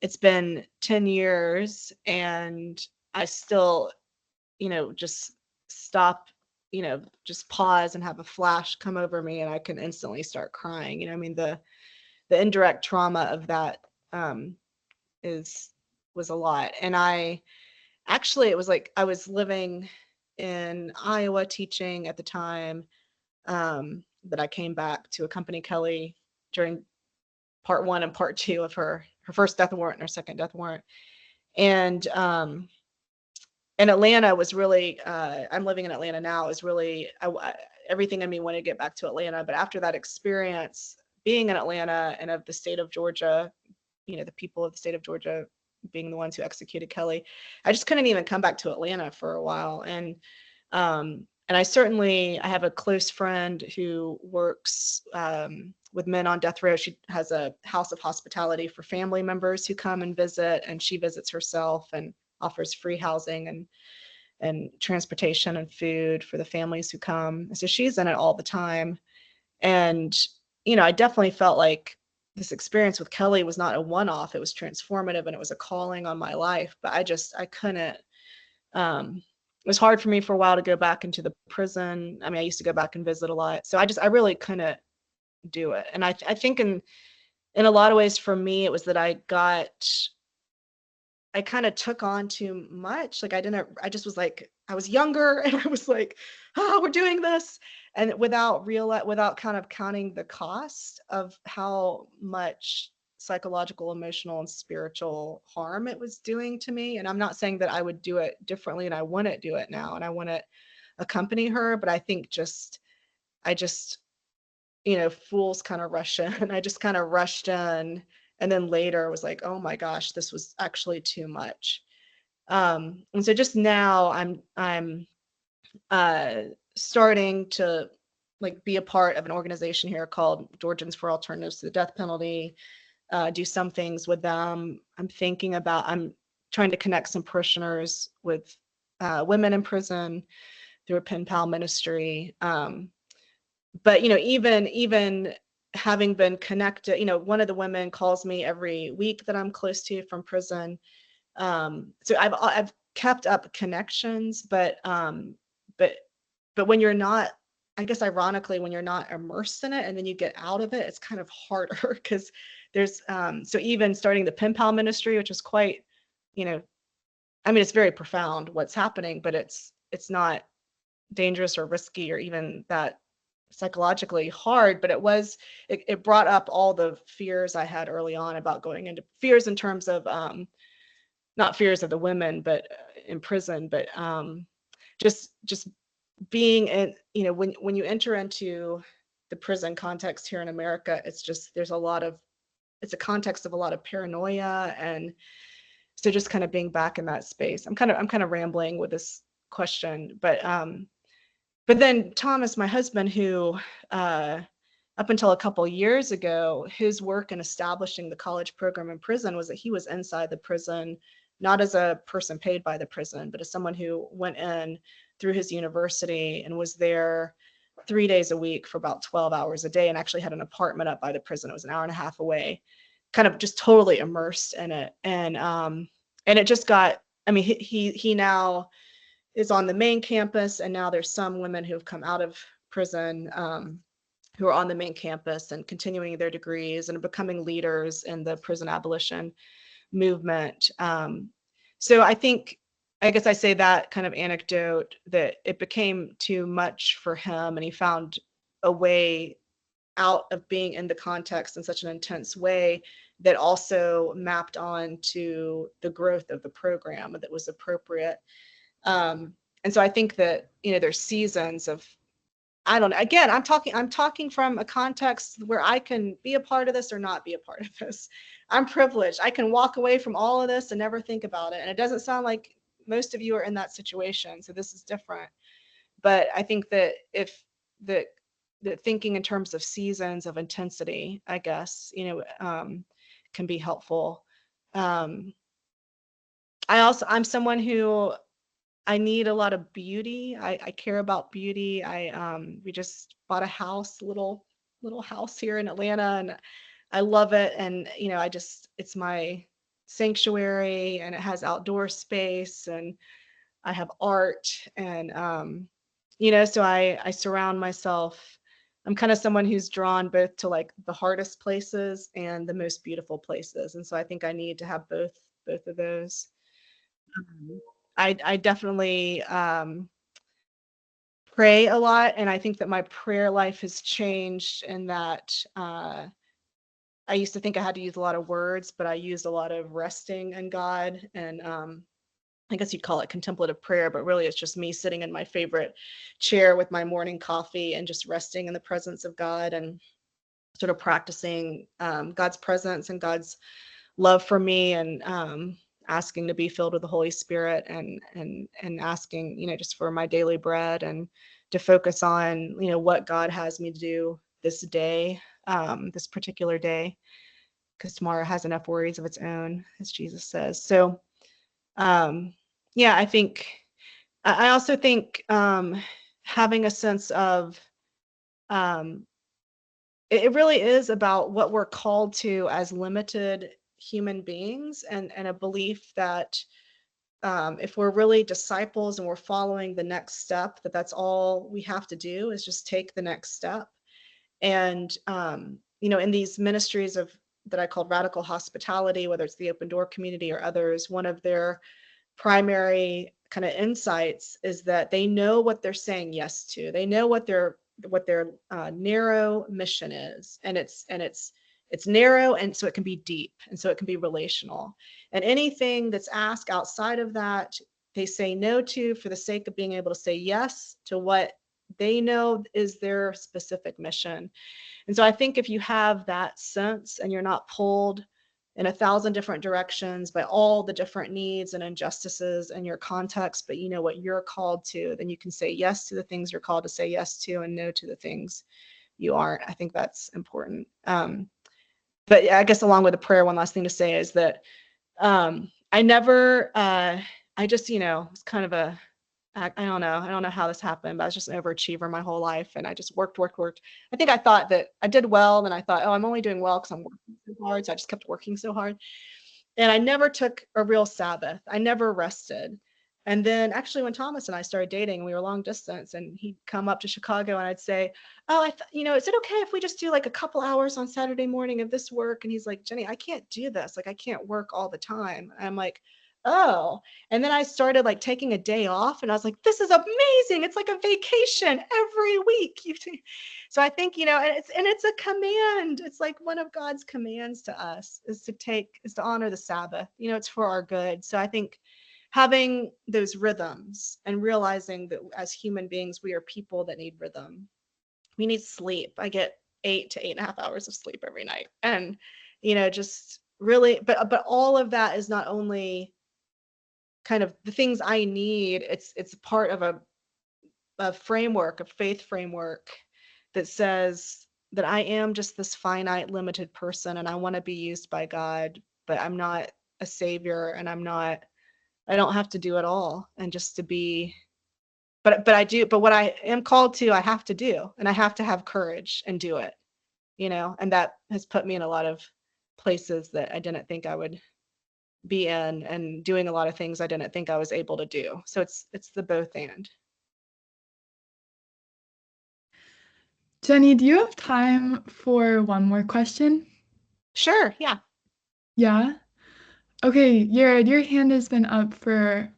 it's been 10 years and I still, just stop, just pause and have a flash come over me and I can instantly start crying. I mean, the indirect trauma of that was a lot. And it was like I was living in Iowa teaching at the time, that I came back to accompany Kelly during part 1 and part 2 of her first death warrant and her second death warrant. And Atlanta was really, I'm living in Atlanta now, is really, everything in me wanted to get back to Atlanta. But after that experience, being in Atlanta and of the state of Georgia, the people of the state of Georgia being the ones who executed Kelly, I just couldn't even come back to Atlanta for a while. And I have a close friend who works with men on death row. She has a house of hospitality for family members who come and visit, and she visits herself and offers free housing and transportation and food for the families who come. So she's in it all the time. And, I definitely felt like this experience with Kelly was not a one-off. It was transformative and it was a calling on my life. But I couldn't, it was hard for me for a while to go back into the prison. I mean, I used to go back and visit a lot. So I really couldn't do it. And I think in a lot of ways for me, it was that I kind of took on too much. Like I just was like, I was younger and I was like, oh, we're doing this. And without kind of counting the cost of how much psychological, emotional, and spiritual harm it was doing to me. And I'm not saying that I would do it differently and I wouldn't do it now and I wouldn't accompany her, but I think I just, fools kind of rush in. I just kind of rushed in. And then later was like, oh my gosh, this was actually too much. And so just now I'm starting to be a part of an organization here called Georgians for Alternatives to the Death Penalty, do some things with them. I'm trying to connect some parishioners with women in prison through a pen pal ministry. But even having been connected, one of the women calls me every week that I'm close to from prison. So I've kept up connections, but when you're not, I guess ironically, when you're not immersed in it and then you get out of it, it's kind of harder because there's so even starting the pen pal ministry, which is quite, I mean, it's very profound what's happening, but it's not dangerous or risky or even that psychologically hard, but it brought up all the fears I had early on about going into fears in terms of not fears of the women, but in prison, but just being in, when you enter into the prison context here in America, it's a context of a lot of paranoia. And so just kind of being back in that space, I'm kind of rambling with this question, but then Thomas, my husband, who up until a couple years ago, his work in establishing the college program in prison was that he was inside the prison, not as a person paid by the prison, but as someone who went in through his university and was there 3 days a week for about 12 hours a day and actually had an apartment up by the prison. It was an hour and a half away, kind of just totally immersed in it. And it just got, I mean, he now is on the main campus, and now there's some women who have come out of prison who are on the main campus and continuing their degrees and becoming leaders in the prison abolition movement. So I guess I say that kind of anecdote that it became too much for him, and he found a way out of being in the context in such an intense way that also mapped on to the growth of the program that was appropriate. And so I think that, there's seasons of, I don't know, again, I'm talking from a context where I can be a part of this or not be a part of this. I'm privileged. I can walk away from all of this and never think about it. And it doesn't sound like most of you are in that situation. So this is different. But I think that if the thinking in terms of seasons of intensity, I guess, can be helpful. I'm someone who, I need a lot of beauty. I care about beauty. We just bought a house, little house here in Atlanta, and I love it. And it's my sanctuary, and it has outdoor space, and I have art, and so I surround myself. I'm kind of someone who's drawn both to like the hardest places and the most beautiful places, and so I think I need to have both of those. I definitely pray a lot, and I think that my prayer life has changed in that I used to think I had to use a lot of words, but I used a lot of resting in God, and I guess you'd call it contemplative prayer, but really it's just me sitting in my favorite chair with my morning coffee and just resting in the presence of God and sort of practicing God's presence and God's love for me, and asking to be filled with the Holy Spirit, and asking, just for my daily bread, and to focus on, what God has me to do this day, this particular day, because tomorrow has enough worries of its own, as Jesus says. So, yeah, I also think having a sense of, it really is about what we're called to as limited human beings, and a belief that if we're really disciples and we're following the next step, that's all we have to do is just take the next step. And in these ministries that I called radical hospitality, whether it's the Open Door community or others, one of their primary kind of insights is that they know what they're saying yes to. They know what their narrow mission is, and it's narrow, and so it can be deep, and so it can be relational. And anything that's asked outside of that, they say no to for the sake of being able to say yes to what they know is their specific mission. And so I think if you have that sense and you're not pulled in 1,000 different directions by all the different needs and injustices in your context, but you know what you're called to, then you can say yes to the things you're called to say yes to, and no to the things you aren't. I think that's important. But I guess along with the prayer, one last thing to say is that I never, I just, it's kind of I don't know how this happened, but I was just an overachiever my whole life, and I just worked. I think I thought that I did well, and I thought, oh, I'm only doing well because I'm working so hard, so I just kept working so hard. And I never took a real Sabbath. I never rested. And then actually when Thomas and I started dating, we were long distance, and he'd come up to Chicago, and I'd say, oh, is it okay if we just do like a couple hours on Saturday morning of this work? And he's like, Jenny, I can't do this. Like, I can't work all the time. And I'm like, oh. And then I started like taking a day off, and I was like, this is amazing. It's like a vacation every week. So I think, and it's a command. It's like one of God's commands to us is to honor the Sabbath. It's for our good. So I think having those rhythms and realizing that as human beings, we are people that need rhythm. We need sleep. I get 8 to 8.5 hours of sleep every night. And, just really, but all of that is not only kind of the things I need, it's part of a framework, a faith framework that says that I am just this finite, limited person, and I want to be used by God, but I'm not a savior, and I don't have to do it all, and just to be, but I do, but what I am called to, I have to do, and I have to have courage and do it, and that has put me in a lot of places that I didn't think I would be in, and doing a lot of things I didn't think I was able to do. So it's the both and. Jenny, do you have time for one more question? Sure, yeah. Yeah? Okay, your hand has been up for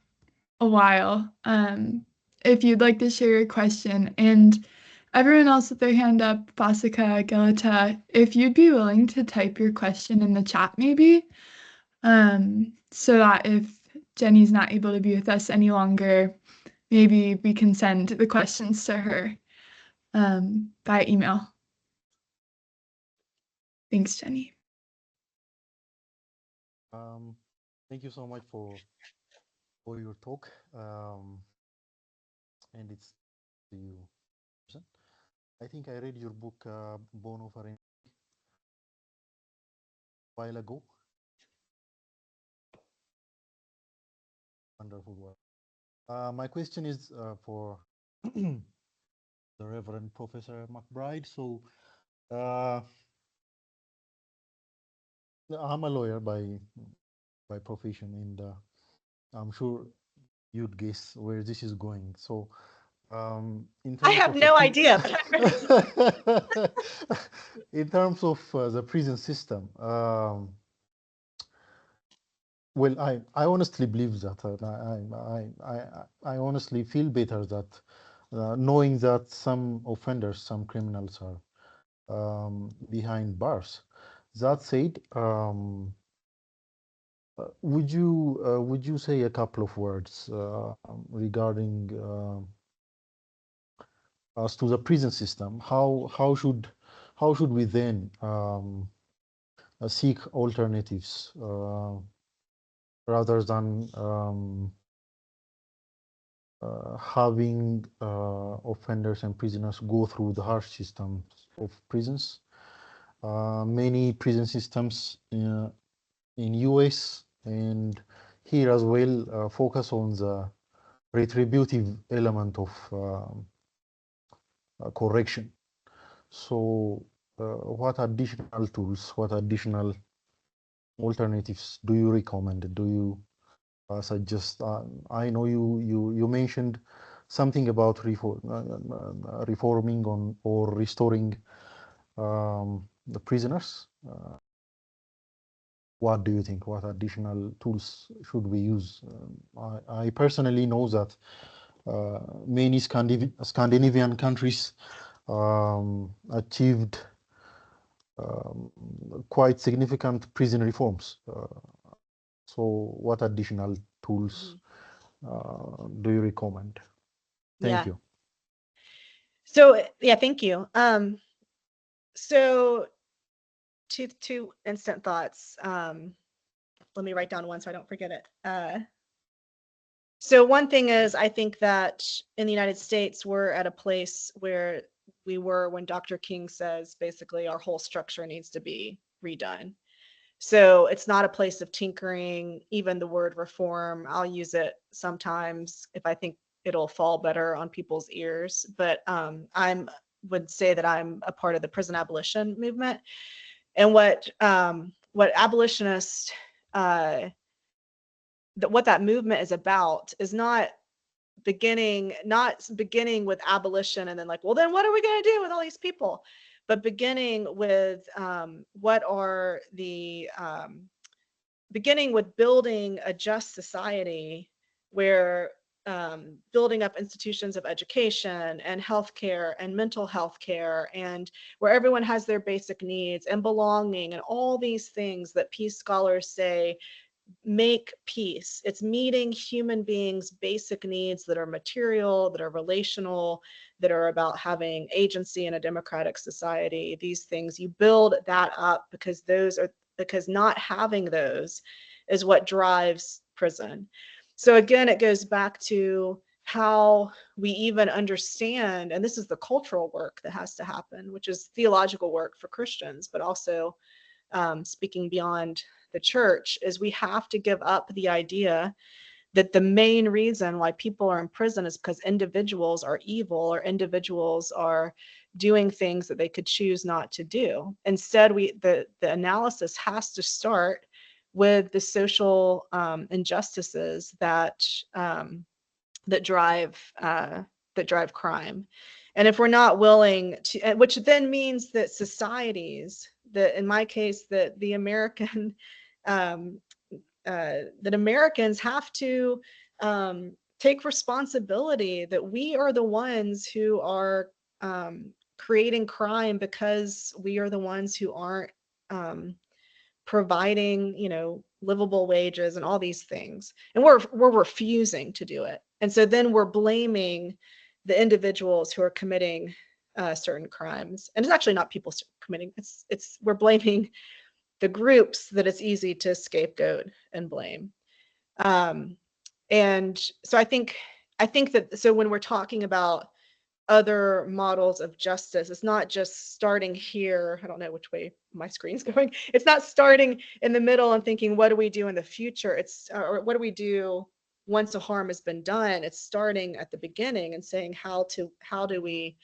a while. If you'd like to share your question, and everyone else with their hand up, Fasika, Galata, if you'd be willing to type your question in the chat maybe, so that if Jenny's not able to be with us any longer, maybe we can send the questions to her by email. Thanks, Jenny. Thank you so much for your talk. And it's to you. I think I read your book, Born of a Rain, a while ago. Wonderful work. My question is for the Reverend Professor McBride. So I'm a lawyer by profession, and I'm sure you'd guess where this is going. So in terms I have no idea. But in terms of the prison system, well, I honestly believe that I honestly feel better that knowing that some offenders, some criminals are behind bars. That said, would you say a couple of words regarding as to the prison system? How should we then seek alternatives rather than having offenders and prisoners go through the harsh systems of prisons? Many prison systems in US and here as well focus on the retributive element of correction. So what additional tools, what additional alternatives do you recommend? Do you suggest? I know you mentioned something about reforming on or restoring the prisoners. What do you think? What additional tools should we use? I personally know that many Scandinavian countries achieved quite significant prison reforms. So what additional tools do you recommend? Thank you. So yeah, thank you. So two instant thoughts. Let me write down one so I don't forget it. So one thing is, I think that in the United States, we're at a place where we were when Dr. King says basically our whole structure needs to be redone. So it's not a place of tinkering. Even the word reform, I'll use it sometimes if I think it'll fall better on people's ears. But I would say that I'm a part of the prison abolition movement. And what abolitionists, what that movement is about is not beginning with abolition and then like, well, then what are we going to do with all these people? But beginning with beginning with building a just society where building up institutions of education and healthcare and mental health care, and where everyone has their basic needs and belonging and all these things that peace scholars say make peace. It's meeting human beings' basic needs that are material, that are relational, that are about having agency in a democratic society. These things, you build that up because not having those is what drives prison. So again, it goes back to how we even understand, and this is the cultural work that has to happen, which is theological work for Christians, but also speaking beyond the church, is we have to give up the idea that the main reason why people are in prison is because individuals are evil or individuals are doing things that they could choose not to do. Instead, the analysis has to start with the social injustices that drive drive crime. And if we're not willing to, which then means that societies, that in my case, that the American, that Americans have to take responsibility that we are the ones who are creating crime because we are the ones who aren't providing, livable wages and all these things. And we're refusing to do it. And so then we're blaming the individuals who are committing certain crimes. And it's actually not people committing, we're blaming the groups that it's easy to scapegoat and blame. And so I think that, so when we're talking about other models of justice, it's not just starting here. I don't know which way my screen's going. It's not starting in the middle and thinking, what do we do in the future? It's, or what do we do once a harm has been done? It's starting at the beginning and saying, how do we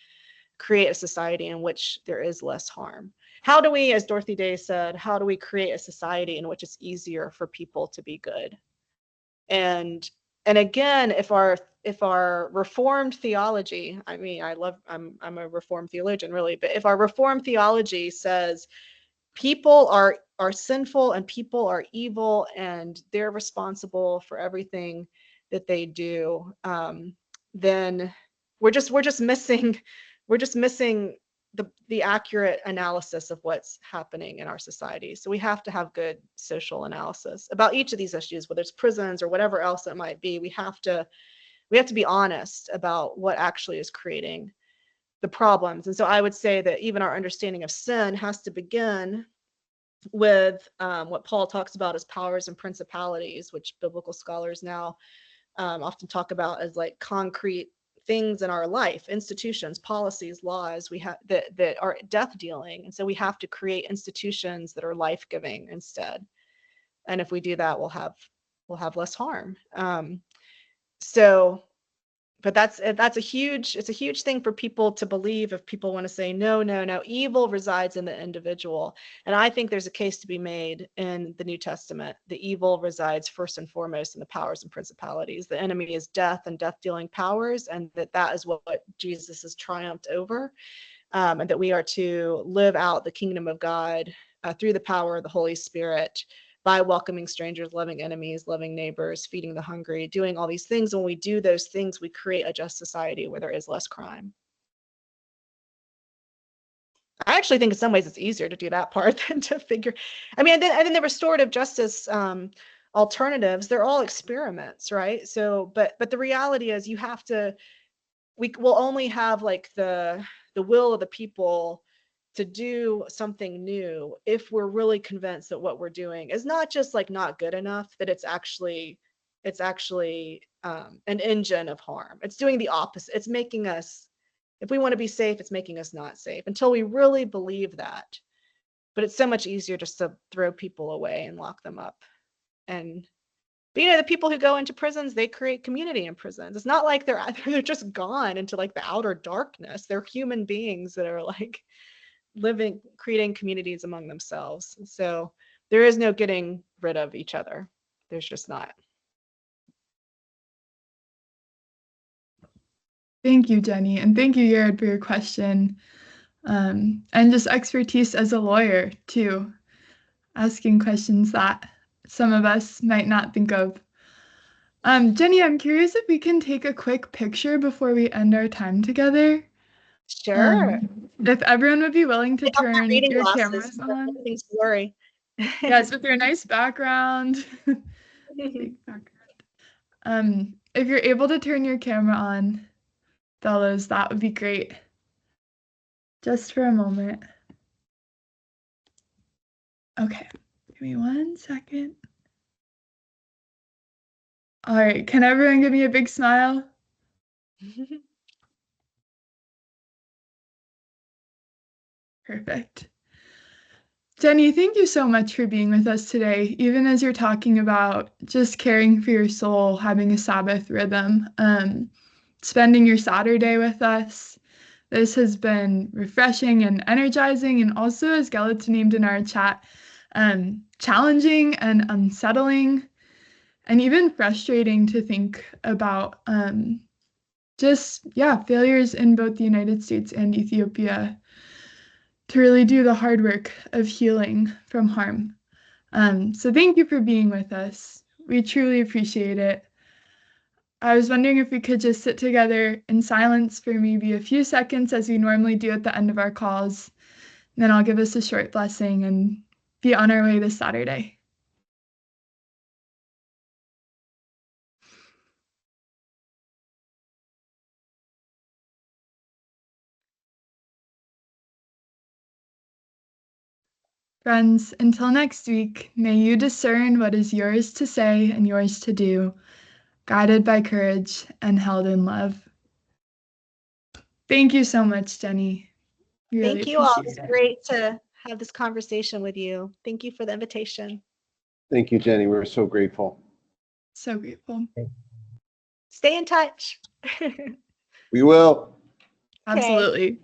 create a society in which there is less harm? How do we, as Dorothy Day said, how do we create a society in which it's easier for people to be good? And again, if our Reformed theology, I mean, I'm a Reformed theologian really, but if our Reformed theology says people are sinful and people are evil and they're responsible for everything that they do, then we're just missing the accurate analysis of what's happening in our society. So we have to have good social analysis about each of these issues, whether it's prisons or whatever else it might be. We have to be honest about what actually is creating the problems. And so I would say that even our understanding of sin has to begin with what Paul talks about as powers and principalities, which biblical scholars now often talk about as like concrete things in our life, institutions, policies, laws we have that are death dealing. And so we have to create institutions that are life-giving instead. And if we do that, we'll have less harm. But it's a huge thing for people to believe if people want to say, no, evil resides in the individual. And I think there's a case to be made in the New Testament. The evil resides first and foremost in the powers and principalities. The enemy is death and death-dealing powers, and that is what Jesus has triumphed over, and that we are to live out the kingdom of God through the power of the Holy Spirit, by welcoming strangers, loving enemies, loving neighbors, feeding the hungry, doing all these things. When we do those things, we create a just society where there is less crime. I actually think in some ways it's easier to do that part than to figure. I mean, and then the restorative justice alternatives, they're all experiments, right? So, but the reality is we will only have like the will of the people to do something new if we're really convinced that what we're doing is not just like not good enough, that it's actually an engine of harm. It's doing the opposite. It's making us, if we want to be safe, it's making us not safe until we really believe that. But it's so much easier just to throw people away and lock them up. But the people who go into prisons, they create community in prisons. It's not like they're just gone into like the outer darkness. They're human beings that are like creating communities among themselves. So there is no getting rid of each other. There's just not. Thank you, Jenny. And thank you, Jared, for your question. And just expertise as a lawyer, too. Asking questions that some of us might not think of. Jenny, I'm curious if we can take a quick picture before we end our time together. Sure. If everyone would be willing to turn your glasses, cameras on. Everything's blurry. Yes, with your nice background. If you're able to turn your camera on, fellows, that would be great. Just for a moment. Okay, give me 1 second. All right, can everyone give me a big smile? Perfect. Jenny, thank you so much for being with us today, even as you're talking about just caring for your soul, having a Sabbath rhythm, spending your Saturday with us. This has been refreshing and energizing, and also, as Gelitz named in our chat, challenging and unsettling, and even frustrating to think about just, yeah, failures in both the United States and Ethiopia to really do the hard work of healing from harm. So thank you for being with us. We truly appreciate it. I was wondering if we could just sit together in silence for maybe a few seconds as we normally do at the end of our calls. And then I'll give us a short blessing and be on our way this Saturday. Friends, until next week, may you discern what is yours to say and yours to do, guided by courage and held in love. Thank you so much, Jenny. Really Thank you all. appreciate It's it. great to have this conversation with you. Thank you for the invitation. Thank you, Jenny. We're so grateful. So grateful. Stay in touch. We will. Absolutely.